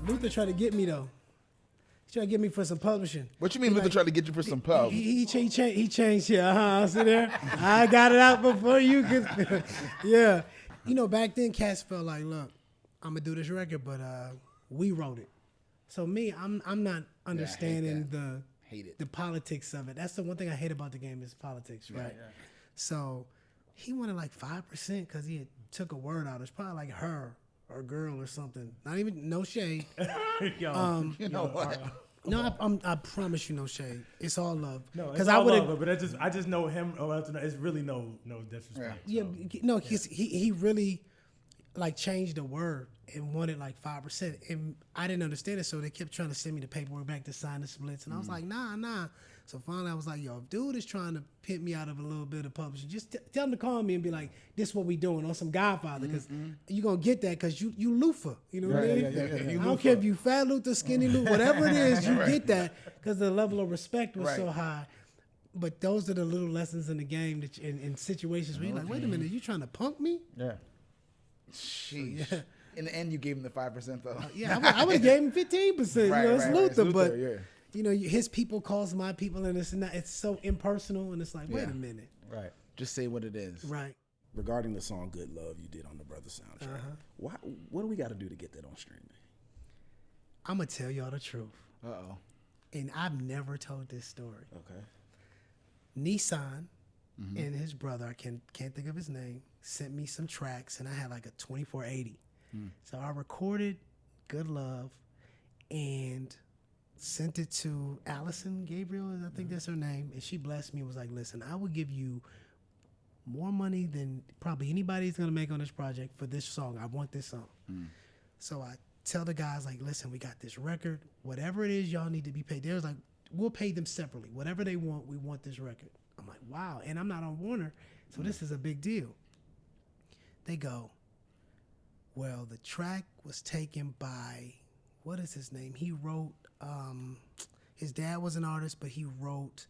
Speaker 1: Luther tried to get me though. He tried to get me for some publishing.
Speaker 2: What you mean Luther tried to get you for some pub?
Speaker 1: He changed. Yeah, see there. I got it out before you could. Yeah, you know, back then cats felt like, look, I'm gonna do this record, but we wrote it. So me, I'm not understanding the politics of it. That's the one thing I hate about the game is politics, right? Yeah. So he wanted like 5% because he had took a word out. It's probably like her or girl or something. Not even, no shade.
Speaker 3: Yo,
Speaker 2: you know what?
Speaker 1: No, I promise you, no shade. It's all love.
Speaker 3: No, because I would love, but I just know him. It's really no disrespect.
Speaker 1: Yeah,
Speaker 3: so.
Speaker 1: no, he really like changed the word and wanted like 5%, and I didn't understand it, so they kept trying to send me the paperwork back to sign the splits, and I was like, nah. So finally, I was like, yo, if dude is trying to pimp me out of a little bit of publishing, just tell him to call me and be like, this is what we doing on some Godfather, because you're gonna get that because you Luther, you know what I mean? I don't care if you fat Luther, skinny Luther, whatever it is, you get that because the level of respect was so high. But those are the little lessons in the game that in situations where you're like, wait a minute, you trying to punk me?
Speaker 4: Yeah.
Speaker 2: Sheesh. So, in the end, you gave him the 5% though.
Speaker 1: I would have gave him 15%. You know, it's Luther, but
Speaker 2: yeah.
Speaker 1: you know, his people calls my people, and it's not. It's so impersonal, and it's like, wait a minute.
Speaker 4: Right.
Speaker 2: Just say what it is.
Speaker 1: Right.
Speaker 5: Regarding the song "Good Love" you did on the Brothers soundtrack, what do we got to do to get that on streaming?
Speaker 1: I'm gonna tell y'all the truth.
Speaker 2: Uh-oh.
Speaker 1: And I've never told this story.
Speaker 5: Okay.
Speaker 1: Nissan and his brother, I can't think of his name, sent me some tracks, and I had like a 2480. So I recorded "Good Love" and sent it to Allison Gabriel, I think that's her name, and she blessed me and was like, listen, I will give you more money than probably anybody's gonna make on this project for this song. I want this song. So I tell the guys, like, listen, we got this record. Whatever it is y'all need to be paid. They was like, we'll pay them separately. Whatever they want, we want this record. I'm like, wow. And I'm not on Warner, so this is a big deal. They go, well, the track was taken by, what is his name? He wrote, his dad was an artist, but he wrote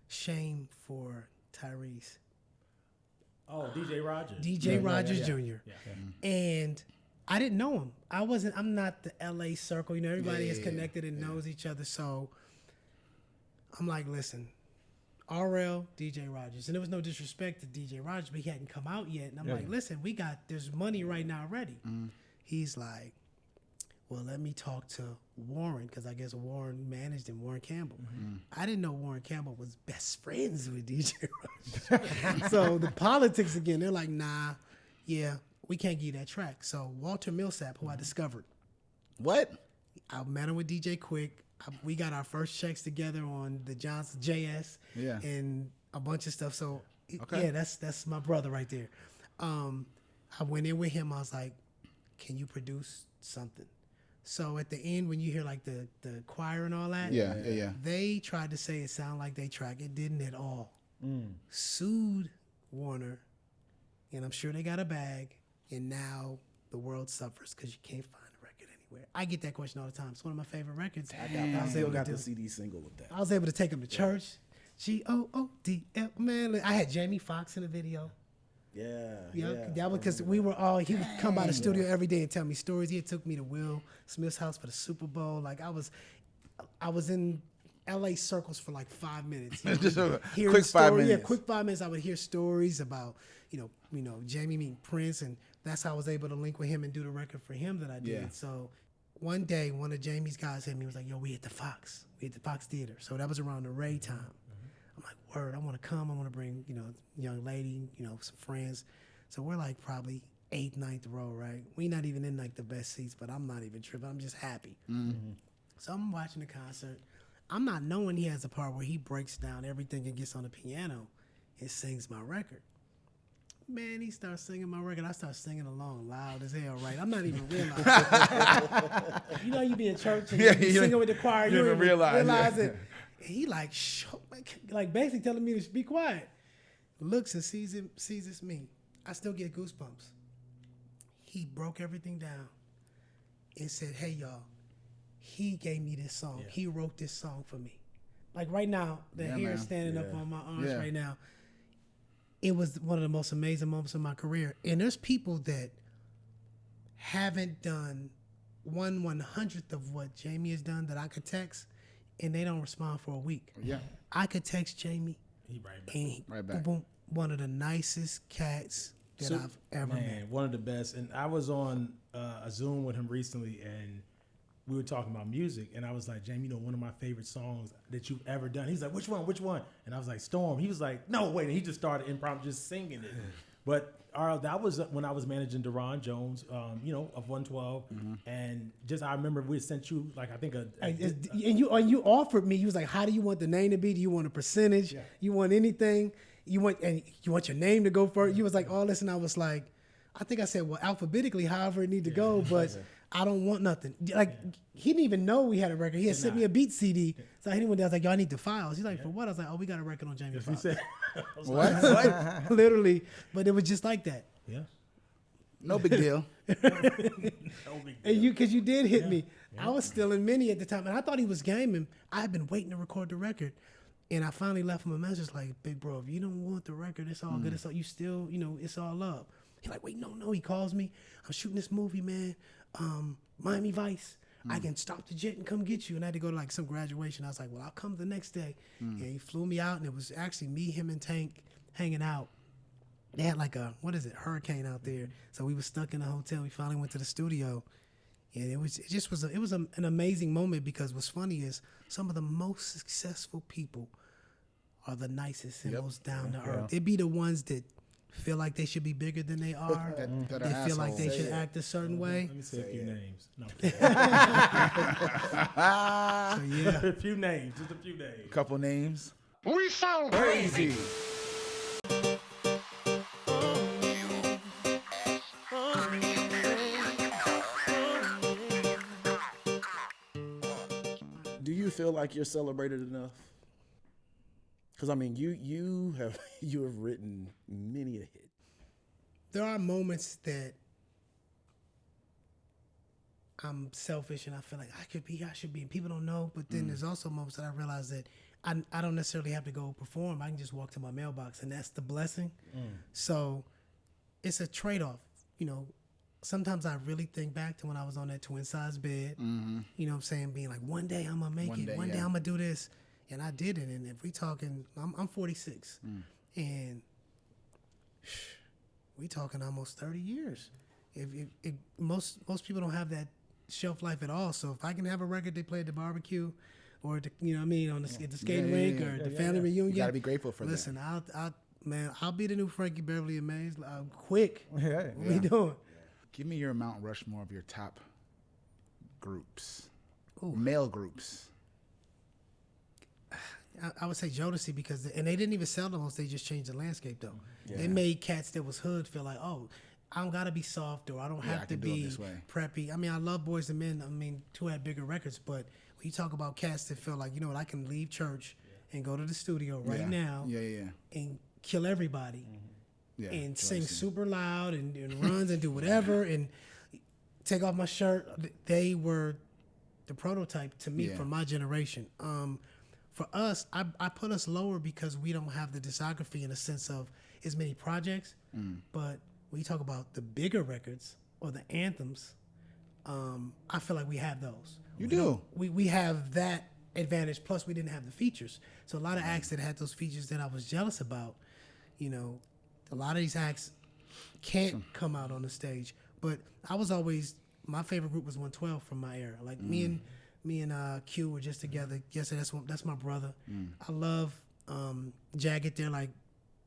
Speaker 1: Shame for Tyrese.
Speaker 3: Oh, DJ Rogers.
Speaker 1: DJ Rogers Jr.
Speaker 3: Yeah.
Speaker 1: And I didn't know him. I'm not the LA circle. You know, everybody is connected and knows each other. So I'm like, listen, RL, DJ Rogers. And there was no disrespect to DJ Rogers, but he hadn't come out yet. And I'm like, listen, there's money right now ready. He's like, well, let me talk to Warren, because I guess Warren managed him, Warren Campbell. I didn't know Warren Campbell was best friends with DJ Rogers. So the politics again, they're like, nah, we can't give you that track. So Walter Millsap, who I discovered.
Speaker 2: What?
Speaker 1: I met him with DJ Quick. We got our first checks together on the Johnson JS and a bunch of stuff. So that's my brother right there. I went in with him. I was like, can you produce something? So at the end, when you hear like the choir and all that, they tried to say it sounded like they track. It didn't at all. Sued Warner, and I'm sure they got a bag. And now the world suffers because you can't find a record anywhere. I get that question all the time. It's one of my favorite records.
Speaker 5: I still got the CD single with that.
Speaker 1: I was able to take him to church. GOODL, man. I had Jamie Foxx in the video. That was because we were all, he would come by the studio every day and tell me stories. He had took me to Will Smith's house for the Super Bowl. Like I was in LA circles for like 5 minutes.
Speaker 2: Just a
Speaker 1: Hearing
Speaker 2: quick 5 minutes.
Speaker 1: Yeah, quick 5 minutes. I would hear stories about, Jamie meeting Prince, and that's how I was able to link with him and do the record for him that I did.
Speaker 2: Yeah.
Speaker 1: So one day, one of Jamie's guys hit me, was like, yo, we at the Fox Theater. So that was around the Ray time. I'm like, word, I want to come. I want to bring, young lady, some friends. So we're like probably 8th, 9th row, right? We not even in like the best seats, but I'm not even tripping. I'm just happy. So I'm watching the concert. I'm not knowing he has a part where he breaks down everything and gets on the piano and sings my record. Man, he starts singing my record. I start singing along loud as hell, right? I'm not even realizing. You be in church and you singing with the choir. You don't even realize it. And he like basically telling me to be quiet. Looks and sees it's me. I still get goosebumps. He broke everything down and said, hey, y'all, he gave me this song. Yeah. He wrote this song for me. Like right now, the hair standing up on my arms right now. It was one of the most amazing moments of my career. And there's people that haven't done 1/100th of what Jamie has done that I could text, and they don't respond for a week.
Speaker 2: Yeah.
Speaker 1: I could text Jamie.
Speaker 3: He right back.
Speaker 1: And he,
Speaker 2: right back.
Speaker 1: Boom, one of the nicest cats that I've ever met.
Speaker 3: One of the best. And I was on a Zoom with him recently, and we were talking about music, and I was like, Jamie, one of my favorite songs that you've ever done. He's like, which one? And I was like, Storm. He was like, no, wait. And he just started impromptu just singing it. But that was when I was managing Deron Jones, of 112. And just, I remember we sent you, like, I think
Speaker 1: and you offered me, you was like, how do you want the name to be? Do you want a percentage? Yeah. You want anything? You want your name to go first? You was like, all this. And I was like, I think I said, well, alphabetically, however it need to go, but I don't want nothing. Like, he didn't even know we had a record. He had sent me a beat CD. So I was like, y'all need the files. He's like, for what? I was like, oh, we got a record on Jamie Foxx. What? Literally. But it was just like that.
Speaker 3: Yeah.
Speaker 2: No big deal.
Speaker 1: And because you did hit me. I was still in Mini at the time, and I thought he was gaming. I had been waiting to record the record. And I finally left him a message like, big bro, if you don't want the record, it's all good. It's all, you still, it's all love. He's like, wait, no. He calls me. I'm shooting this movie, man. Miami Vice. I can stop the jet and come get you. And I had to go to like some graduation. I was like, well, I'll come the next day. And he flew me out, and it was actually me, him, and Tank hanging out. They had like a hurricane out there. So we were stuck in a hotel. We finally went to the studio. And it was an amazing moment, because what's funny is some of the most successful people are the nicest and most down to earth. It'd be the ones that feel like they should be bigger than they are. They feel like they should act a certain way.
Speaker 3: Let me say a few names. No.
Speaker 2: A
Speaker 3: few names. Just a few names.
Speaker 2: Couple names.
Speaker 6: We sound crazy.
Speaker 5: Do you feel like you're celebrated enough? Because I mean, you have written many a hit.
Speaker 1: There are moments that I'm selfish and I feel like I should be, and people don't know. But then there's also moments that I realize that I don't necessarily have to go perform. I can just walk to my mailbox, and that's the blessing. So it's a trade-off. Sometimes I really think back to when I was on that twin-size bed. You know what I'm saying? Being like, one day I'm going to make it. One day I'm going to do this. And I did it. And if we talking, I'm 46. And we talking almost 30 years. If most people don't have that shelf life at all. So if I can have a record they play at the barbecue, or at the, on the skating rink, or the family reunion,
Speaker 2: you gotta be grateful for that.
Speaker 1: Listen, I'll be the new Frankie Beverly and Mays. Quick. What we doing?
Speaker 2: Give me your Mount Rushmore of your top groups, male groups.
Speaker 1: I would say Jodeci, because they didn't even sell the most. They just changed the landscape though. They made cats that was hood feel like, oh, I don't gotta be soft, or I don't have to be preppy. I mean, I love Boys and Men. I mean, two had bigger records, but when you talk about cats that feel like, I can leave church and go to the studio right now and kill everybody and sing super loud and runs and do whatever and take off my shirt. They were the prototype to me for my generation. For us, I put us lower because we don't have the discography in the sense of as many projects. But when you talk about the bigger records or the anthems, I feel like we have those.
Speaker 2: You do.
Speaker 1: We have that advantage. Plus, we didn't have the features. So a lot of acts that had those features that I was jealous about, A lot of these acts can't come out on the stage. But I was always, my favorite group was 112 from my era. Like me and Q were just together. Yes, that's my brother. I love Jagged. They're like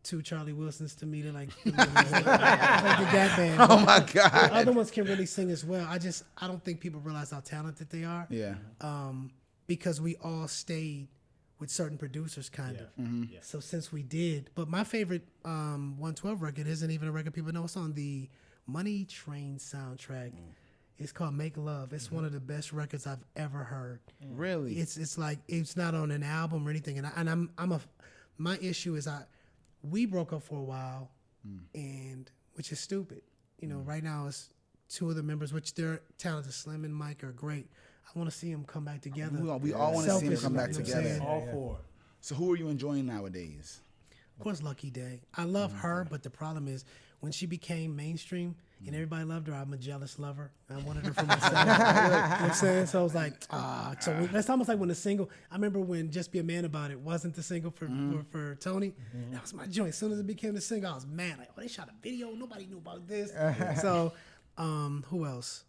Speaker 1: two Charlie Wilsons to me. They're like, like the Gap Band.
Speaker 2: Oh my God.
Speaker 1: The other ones can really sing as well. I don't think people realize how talented they are.
Speaker 2: Yeah.
Speaker 1: Because we all stayed with certain producers, kind of.
Speaker 3: Yeah.
Speaker 1: So since we did, but my favorite 112 record isn't even a record people know. It's on the Money Train soundtrack. It's called Make Love. It's one of the best records I've ever heard.
Speaker 2: Really?
Speaker 1: It's like it's not on an album or anything. And my issue is we broke up for a while, and which is stupid. You know, right now it's two of the members, which they're talented. Slim and Mike are great. I want to see them come back together.
Speaker 2: We all want to see them come back
Speaker 1: Selfishly, you know what I'm
Speaker 2: together.
Speaker 1: saying?
Speaker 3: All four.
Speaker 2: So who are you enjoying nowadays?
Speaker 1: Of course, Lucky Day. I love her, but the problem is when she became mainstream and everybody loved her, I'm a jealous lover. I wanted her for myself. You know what I'm saying? So I was like, that's almost like when the single, I remember when Just Be a Man About It wasn't the single for Tony. That was my joint. As soon as it became the single, I was mad. Like, oh, they shot a video. Nobody knew about this. So who else?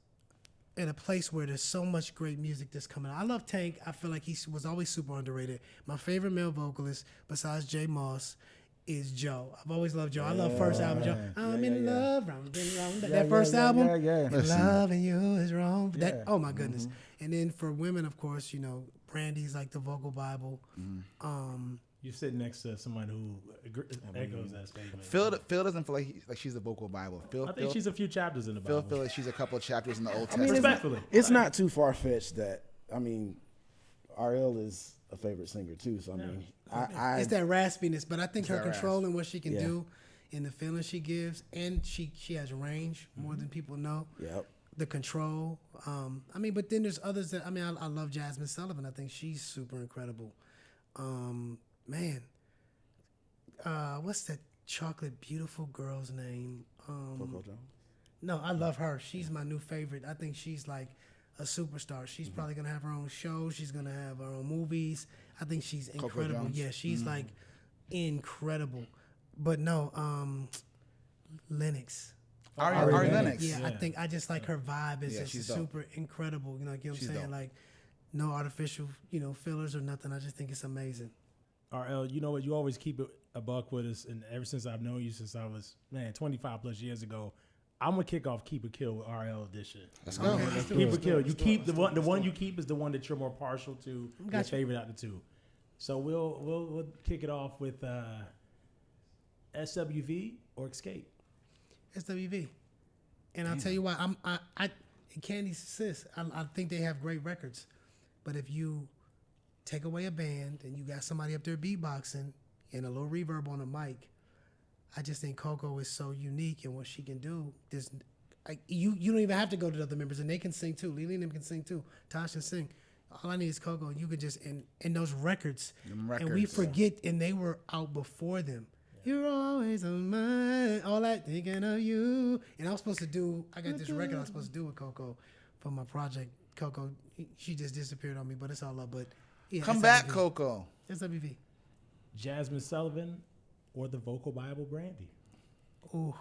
Speaker 1: In a place where there's so much great music that's coming out. I love Tank. I feel like he was always super underrated. My favorite male vocalist, besides Jay Moss, is Joe. I've always loved Joe. I love first album, Joe. I'm in love, that first album. And loving you is wrong. That, oh my goodness. And then for women, of course, you know, Brandy's like the vocal Bible.
Speaker 3: You're sitting next to someone who echoes that statement.
Speaker 2: Phil doesn't feel like she's the vocal Bible.
Speaker 3: I think she's a few chapters in the Bible.
Speaker 2: Phil feels like she's a couple of chapters in the Old
Speaker 5: I mean,
Speaker 2: Testament.
Speaker 3: Respectfully.
Speaker 5: It's not too far fetched that RL is a favorite singer too. So I mean,
Speaker 1: It's that raspiness, but I think her
Speaker 2: that
Speaker 1: control and what she can
Speaker 5: Yeah.
Speaker 1: do and the feeling she gives, and she has range more than people know.
Speaker 5: Yep.
Speaker 1: The control. I mean, but then there's others that, I mean, I love Jasmine Sullivan. I think she's super incredible. Man, what's that chocolate beautiful girl's name?
Speaker 5: Coco Jones.
Speaker 1: No, I love her. She's my new favorite. I think she's like a superstar. She's probably gonna have her own show. She's gonna have her own movies. I think she's incredible.
Speaker 2: Jones?
Speaker 1: Yeah, she's like incredible. But no, Lennox.
Speaker 2: Ari Lennox.
Speaker 1: Yeah, I just like her vibe is
Speaker 2: Yeah,
Speaker 1: just
Speaker 2: she's dope.
Speaker 1: super incredible. You know, like, you know what I'm
Speaker 2: She's
Speaker 1: saying?
Speaker 2: dope.
Speaker 1: Like no artificial, fillers or nothing. I just think it's amazing.
Speaker 3: RL, you know what? You always keep it a buck with us, and ever since I've known you, since I was 25 plus years ago, I'm gonna kick off Keep It Kill with RL edition.
Speaker 2: Let's go.
Speaker 3: Keep It Kill. You keep the one you keep is the one that you're more partial to. Your
Speaker 1: Gotcha.
Speaker 3: favorite out of the two. So we'll kick it off with SWV or Escape.
Speaker 1: SWV. And I'll tell you why. I can't insist. I think they have great records, but if you take away a band and you got somebody up there beatboxing and a little reverb on the mic, I just think Coco is so unique in what she can do. There's, you don't even have to go to the other members, and they can sing too. Lily and them can sing too. Tosh can sing. All I need is Coco, and you can just and those records. And we
Speaker 2: records.
Speaker 1: forget, and they were out before them. You're always on my all that thinking of you. And I was supposed to do. I got this record I was supposed to do with Coco for my project. Coco, she just disappeared on me, but it's all love. But yeah,
Speaker 2: Come
Speaker 1: SWV.
Speaker 2: back, Coco.
Speaker 1: SWV.
Speaker 3: Jasmine Sullivan or the vocal Bible Brandy.
Speaker 1: Ooh.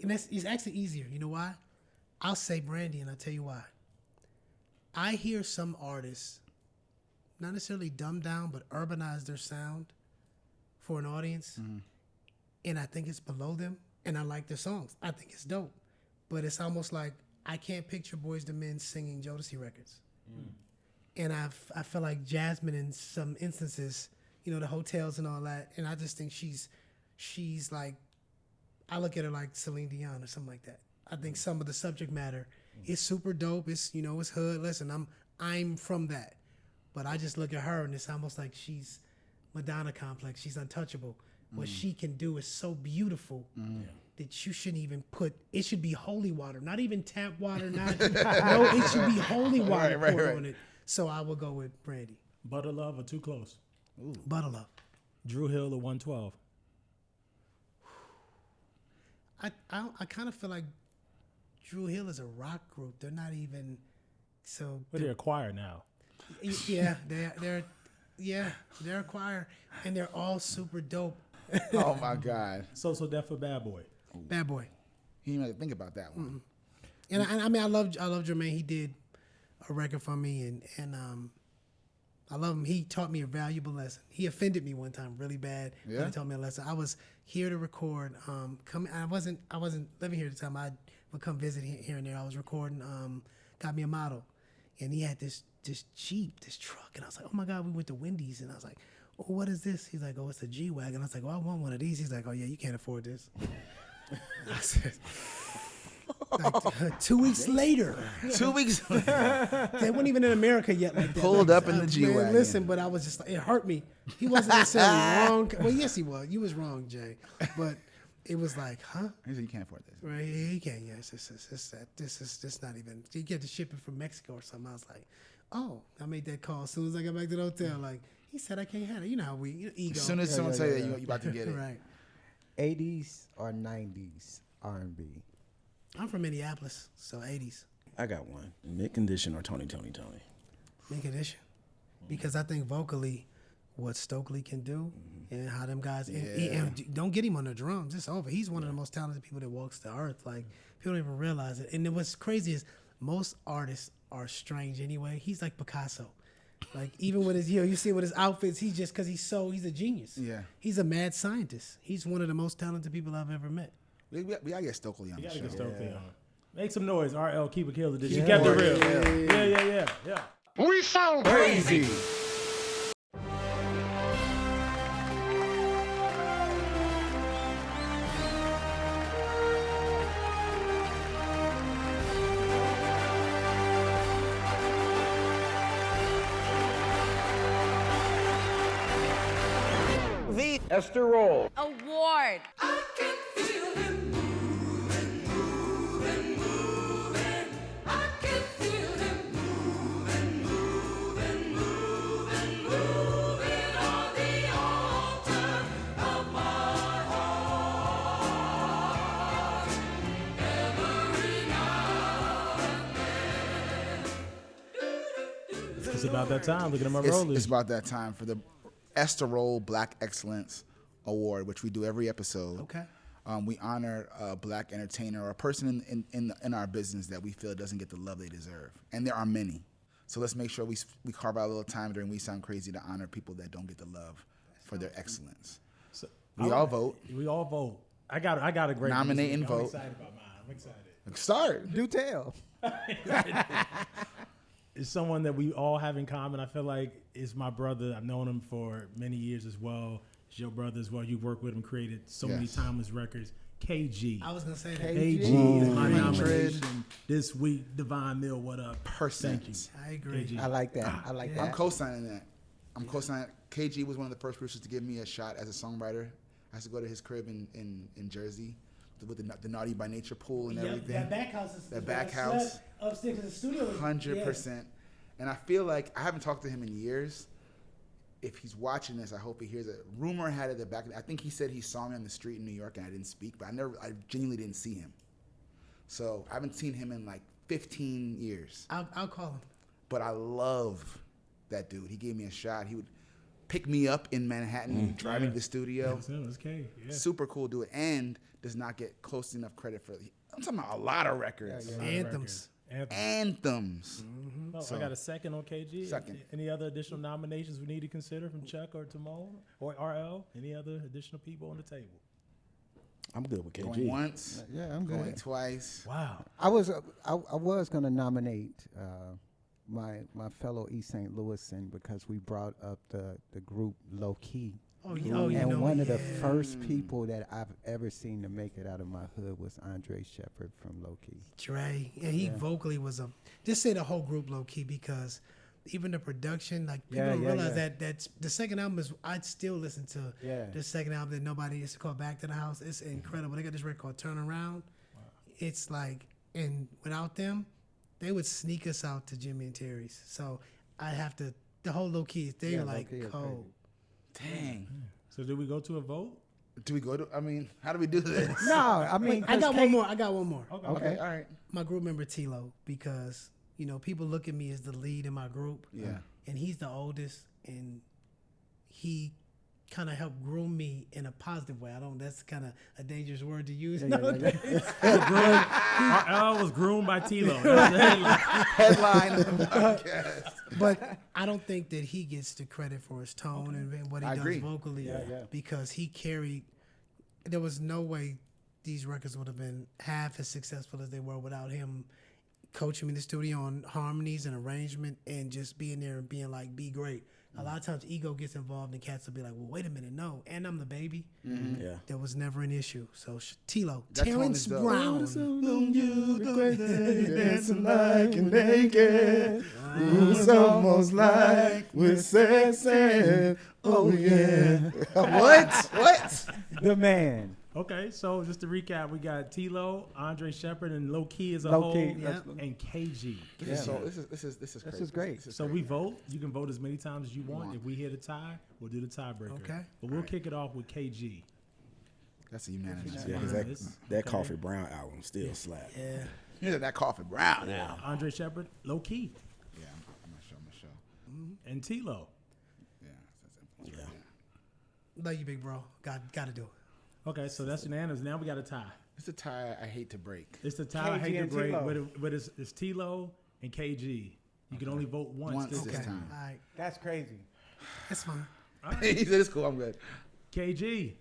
Speaker 1: And it's actually easier. You know why? I'll say Brandy, and I'll tell you why. I hear some artists not necessarily dumb down, but urbanize their sound for an audience, and I think it's below them, and I like their songs. I think it's dope. But it's almost like I can't picture Boyz II Men singing Jodeci records. And I feel like Jasmine in some instances, the hotels and all that, and I just think she's like, I look at her like Celine Dion or something like that. I think some of the subject matter is super dope. It's it's hood. Listen, I'm from that, but I just look at her and it's almost like she's Madonna complex. She's untouchable. What she can do is so beautiful that you shouldn't even put. It should be holy water, not even tap water. Not no, it should be holy water poured on it. So I will go with Brandy.
Speaker 3: Butter Love or Too Close?
Speaker 1: Butter Love.
Speaker 3: Drew Hill or 112?
Speaker 1: I kind of feel like Drew Hill is a rock group. They're not even so.
Speaker 3: But they're a choir now.
Speaker 1: Yeah, they're they're a choir, and they're all super dope.
Speaker 2: Oh my God.
Speaker 3: So Def for Bad Boy.
Speaker 1: Bad Boy.
Speaker 2: He didn't even think about that one.
Speaker 1: And I mean, I love Jermaine. He did a record for me, and I love him. He taught me a valuable lesson. He offended me one time really bad.
Speaker 2: Yeah?
Speaker 1: But he taught me a lesson. I was here to record. I wasn't living here at the time. I would come visit here and there. I was recording. Got me a model, and he had this Jeep, this truck, and I was like, oh my God, we went to Wendy's, and I was like, oh, what is this? He's like, oh, it's a G-Wagon. I was like, oh, I want one of these. He's like, oh yeah, you can't afford this. I said. Like, 2 weeks later.
Speaker 2: 2 weeks later.
Speaker 1: They weren't even in America yet. Like that.
Speaker 2: Pulled
Speaker 1: like,
Speaker 2: up in the G-Wagon.
Speaker 1: Man, listen, but I was just like, it hurt me. He wasn't necessarily wrong. Well, yes, he was. You was wrong, Jay. But it was like, huh?
Speaker 2: He said, you can't afford this.
Speaker 1: Right? He can't. Yeah, this is not even. You get the shipping from Mexico or something. I was like, oh, I made that call as soon as I got back to the hotel. Like, he said I can't have it. You know how ego.
Speaker 2: As soon as someone tell you that, you about to get it.
Speaker 1: Right.
Speaker 4: 80s or 90s R&B?
Speaker 1: I'm from Minneapolis, so 80s.
Speaker 5: I got one. Mid Condition or Tony.
Speaker 1: Mid Condition. Because I think vocally, what Stokely can do and how them guys, and don't get him on the drums, it's over. He's one of the most talented people that walks the earth. Like, people don't even realize it. And what's crazy is most artists are strange anyway. He's like Picasso. Like, even with his, you see with his outfits, he's just, because he's a genius.
Speaker 2: Yeah.
Speaker 1: He's a mad scientist. He's one of the most talented people I've ever met.
Speaker 2: We gotta get Stokely on
Speaker 3: You
Speaker 2: the
Speaker 3: gotta
Speaker 2: show.
Speaker 3: get Stokely on. Make some noise, RL. Keep it killer. She
Speaker 4: Yeah.
Speaker 3: kept it real. Yeah.
Speaker 6: We sound crazy.
Speaker 8: The Esther Roll
Speaker 7: Award.
Speaker 9: I can feel him moving, moving, moving. I can feel him moving, moving, moving, moving on the altar of my heart. Every now and then.
Speaker 3: It's about that time. Look at my rollers.
Speaker 2: It's about that time for the Esther Roll Black Excellence Award, which we do every episode.
Speaker 1: Okay.
Speaker 2: We honor a black entertainer or a person in our business that we feel doesn't get the love they deserve. And there are many. So let's make sure we carve out a little time during We Sound Crazy to honor people that don't get the love for their excellence.
Speaker 3: So,
Speaker 2: We all vote.
Speaker 3: We all vote. I got a great
Speaker 2: Nominate and
Speaker 3: I'm
Speaker 2: vote.
Speaker 3: excited about mine. I'm excited.
Speaker 2: Start.
Speaker 4: Do tell.
Speaker 3: It's someone that we all have in common. I feel like is my brother. I've known him for many years as well. It's your brother as well. You've worked with him, created so many timeless records. KG.
Speaker 1: I was going to say that.
Speaker 3: KG is my
Speaker 2: 100.
Speaker 3: nomination this week. Divine Mill, what up?
Speaker 2: Percent.
Speaker 3: Thank you.
Speaker 1: I agree.
Speaker 3: KG.
Speaker 4: I like that. I like
Speaker 2: I'm
Speaker 4: that.
Speaker 2: co-signing that. I'm co-signing. KG was one of the first producers to give me a shot as a songwriter. I used to go to his crib in Jersey with the Naughty by Nature pool and everything.
Speaker 1: That back house is
Speaker 2: That back house.
Speaker 1: upstairs in the studio.
Speaker 2: 100%. And I feel like I haven't talked to him in years. If he's watching this, I hope he hears it. Rumor had it that back. I think he said he saw me on the street in New York and I didn't speak, but I genuinely didn't see him. So I haven't seen him in like 15 years.
Speaker 1: I'll call him.
Speaker 2: But I love that dude. He gave me a shot. He would pick me up in Manhattan, drive me to the studio.
Speaker 3: That's K. Yeah.
Speaker 2: Super cool dude, and does not get close enough credit for. I'm talking about a lot of records.
Speaker 1: Anthems.
Speaker 2: Anthems.
Speaker 3: Oh,
Speaker 2: So-
Speaker 3: I got a second on KG.
Speaker 2: Second.
Speaker 3: Any other additional nominations we need to consider from Chuck or Timon or RL? Any other additional people on the table?
Speaker 5: I'm good with KG.
Speaker 2: Going once,
Speaker 4: Yeah, I'm
Speaker 2: going
Speaker 4: good.
Speaker 2: twice.
Speaker 3: Wow.
Speaker 4: I was going to nominate my fellow East St. Louisan because we brought up the group Low Key. And one of the first people that I've ever seen to make it out of my hood was Andre Shepard from Low Key.
Speaker 1: Dre, and he vocally was just say the whole group Low Key because even the production, like people don't realize that that's the second album is. I'd still listen to the second album that nobody used to call Back to the House. It's incredible. They got this record called Turn Around. Wow. It's like, and without them, they would sneak us out to Jimmy and Terry's. So I have to. The whole Low Key, they're like cold.
Speaker 2: Dang.
Speaker 3: So did we go to a vote?
Speaker 2: Do we go to? I mean, how do we do this?
Speaker 4: No, I mean,
Speaker 1: I got one more. I got one more.
Speaker 2: Okay. All right.
Speaker 1: My group member Tilo, because people look at me as the lead in my group.
Speaker 2: Yeah.
Speaker 1: And he's the oldest, and he kind of helped groom me in a positive way. That's kind of a dangerous word to use.
Speaker 3: RL was groomed by Tilo.
Speaker 2: Headline of the podcast.
Speaker 1: But I don't think that he gets the credit for his tone and what he does vocally because he carried. There was no way these records would have been half as successful as they were without him coaching me in the studio on harmonies and arrangement and just being there and being like, be great. A lot of times ego gets involved and cats will be like, well, wait a minute, no. And I'm the baby. Mm-hmm. Yeah. There was never an issue. So Tilo, Terrence Brown.
Speaker 5: Dancing like you're naked. It's almost like we're sexing. Oh, yeah.
Speaker 2: What?
Speaker 4: The man.
Speaker 3: Okay, so just to recap, we got Tilo, Andre Shepard, and Low Key as a
Speaker 4: Low
Speaker 3: whole,
Speaker 4: Key,
Speaker 3: and KG.
Speaker 2: So this is crazy.
Speaker 4: This is great.
Speaker 3: So we vote. You can vote as many times as you want. If we hit a tie, we'll do the tiebreaker.
Speaker 1: Okay.
Speaker 3: But we'll kick it off with KG.
Speaker 2: That's a unanimous.
Speaker 5: Yeah, 'cause that Coffee Brown album still slap.
Speaker 2: Yeah, that Coffee Brown now.
Speaker 3: Andre Shepard, Low Key,
Speaker 2: Yeah, I'm gonna show.
Speaker 3: and Tilo.
Speaker 2: Yeah.
Speaker 1: Love you, big bro. Got to do it.
Speaker 3: Okay, so that's unanimous. Now we got a tie.
Speaker 2: It's a tie I hate to break.
Speaker 3: It's the tie I
Speaker 4: KG
Speaker 3: hate to
Speaker 4: and
Speaker 3: break,
Speaker 4: Tilo.
Speaker 3: but it's Tilo and KG. You can only vote once
Speaker 2: This
Speaker 3: this time.
Speaker 2: time.
Speaker 1: All right.
Speaker 4: That's crazy.
Speaker 1: That's fine.
Speaker 2: He said it's cool. I'm good.
Speaker 3: KG.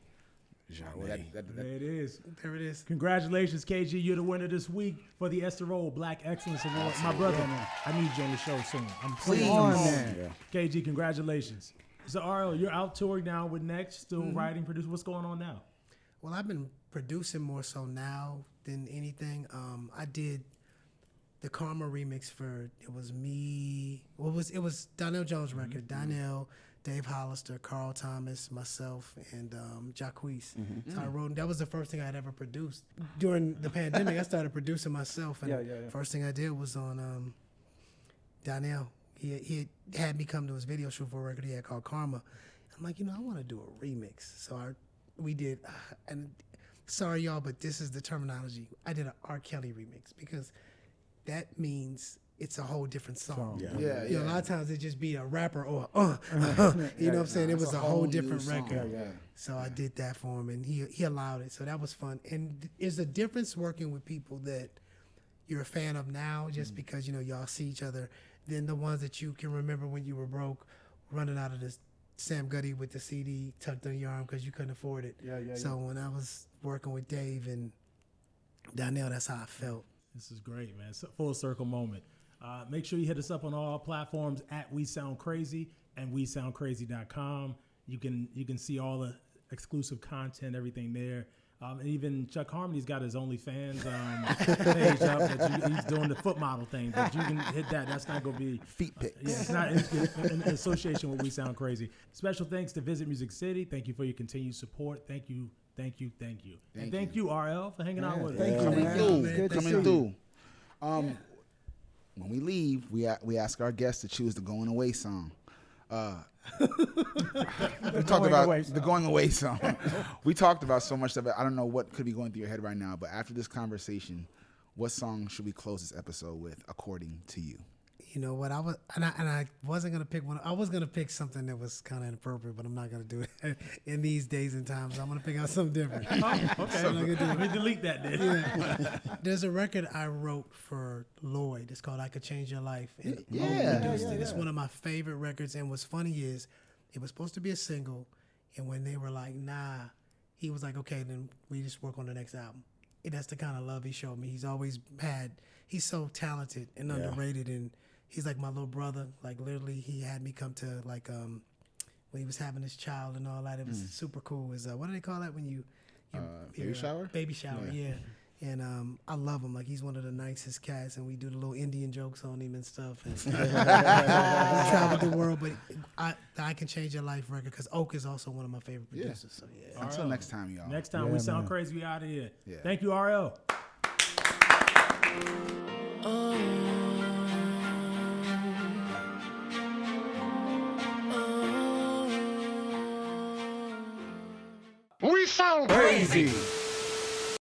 Speaker 3: There it is.
Speaker 1: There it is.
Speaker 3: Congratulations, KG. You're the winner this week for the Esther Roll Black Excellence Award. My brother, I need you on the show soon. I'm
Speaker 4: Please. Man.
Speaker 3: KG, congratulations. So, RL, you're out touring now with Next, still writing, producing. What's going on now?
Speaker 1: Well, I've been producing more so now than anything. I did the Karma remix for it was Donnell Jones' record. Donnell, Dave Hollister, Carl Thomas, myself, and Jacquees. So I wrote. That was the first thing I'd ever produced during the pandemic. I started producing myself, and first thing I did was on Donnell. He had me come to his video shoot for a record he had called Karma. I'm like, I want to do a remix. So we did, and sorry y'all, but this is the terminology. I did an R. Kelly remix because that means it's a whole different song.
Speaker 2: Yeah.
Speaker 1: A lot of times it just be a rapper or you know what I'm saying? It was a whole different record. So I did that for him, and he allowed it. So that was fun. And there's a difference working with people that you're a fan of now, just because y'all see each other, than the ones that you can remember when you were broke, running out of this Sam Goody with the CD tucked on your arm because you couldn't afford it. So when I was working with Dave and Donnell, that's how I felt.
Speaker 3: This is great, man. Full circle moment. Make sure you hit us up on all platforms at We Sound Crazy and WeSoundCrazy.com. You can see all the exclusive content, everything there. And even Chuck Harmony's got his OnlyFans page up. He's doing the foot model thing, but you can hit that. That's not going to be
Speaker 2: feet pics.
Speaker 3: It's not in association with We Sound Crazy. Special thanks to Visit Music City. Thank you for your continued support. Thank you. And thank you, RL, for hanging out with us.
Speaker 4: Thank you, man.
Speaker 2: Coming through. When we leave, we ask our guests to choose the going away song. We talked about the going away song. We talked about so much stuff. I don't know what could be going through your head right now, but after this conversation, what song should we close this episode with, according to you?
Speaker 1: You know what? I wasn't gonna pick one. I was gonna pick something that was kind of inappropriate, but I'm not gonna do it in these days and times. I'm gonna pick out something different.
Speaker 3: Okay, let me delete that then.
Speaker 1: Yeah. There's a record I wrote for Lloyd. It's called "I Could Change Your Life." And produced it. It's one of my favorite records. And what's funny is, it was supposed to be a single, and when they were like, "Nah," he was like, "Okay, then we just work on the next album." And that's the kind of love he showed me. He's so talented and underrated, and he's like my little brother. Like literally, he had me come to when he was having his child and all that. It was super cool. What do they call that when you
Speaker 2: baby shower?
Speaker 1: Baby shower, yeah. And I love him. Like he's one of the nicest cats, and we do the little Indian jokes on him and stuff. And traveled the world, but I Can Change Your Life record because Oak is also one of my favorite producers. So yeah.
Speaker 2: Until next time, y'all.
Speaker 3: Next time we sound crazy. We out of here. Yeah. Thank you, RL.
Speaker 6: We sound crazy.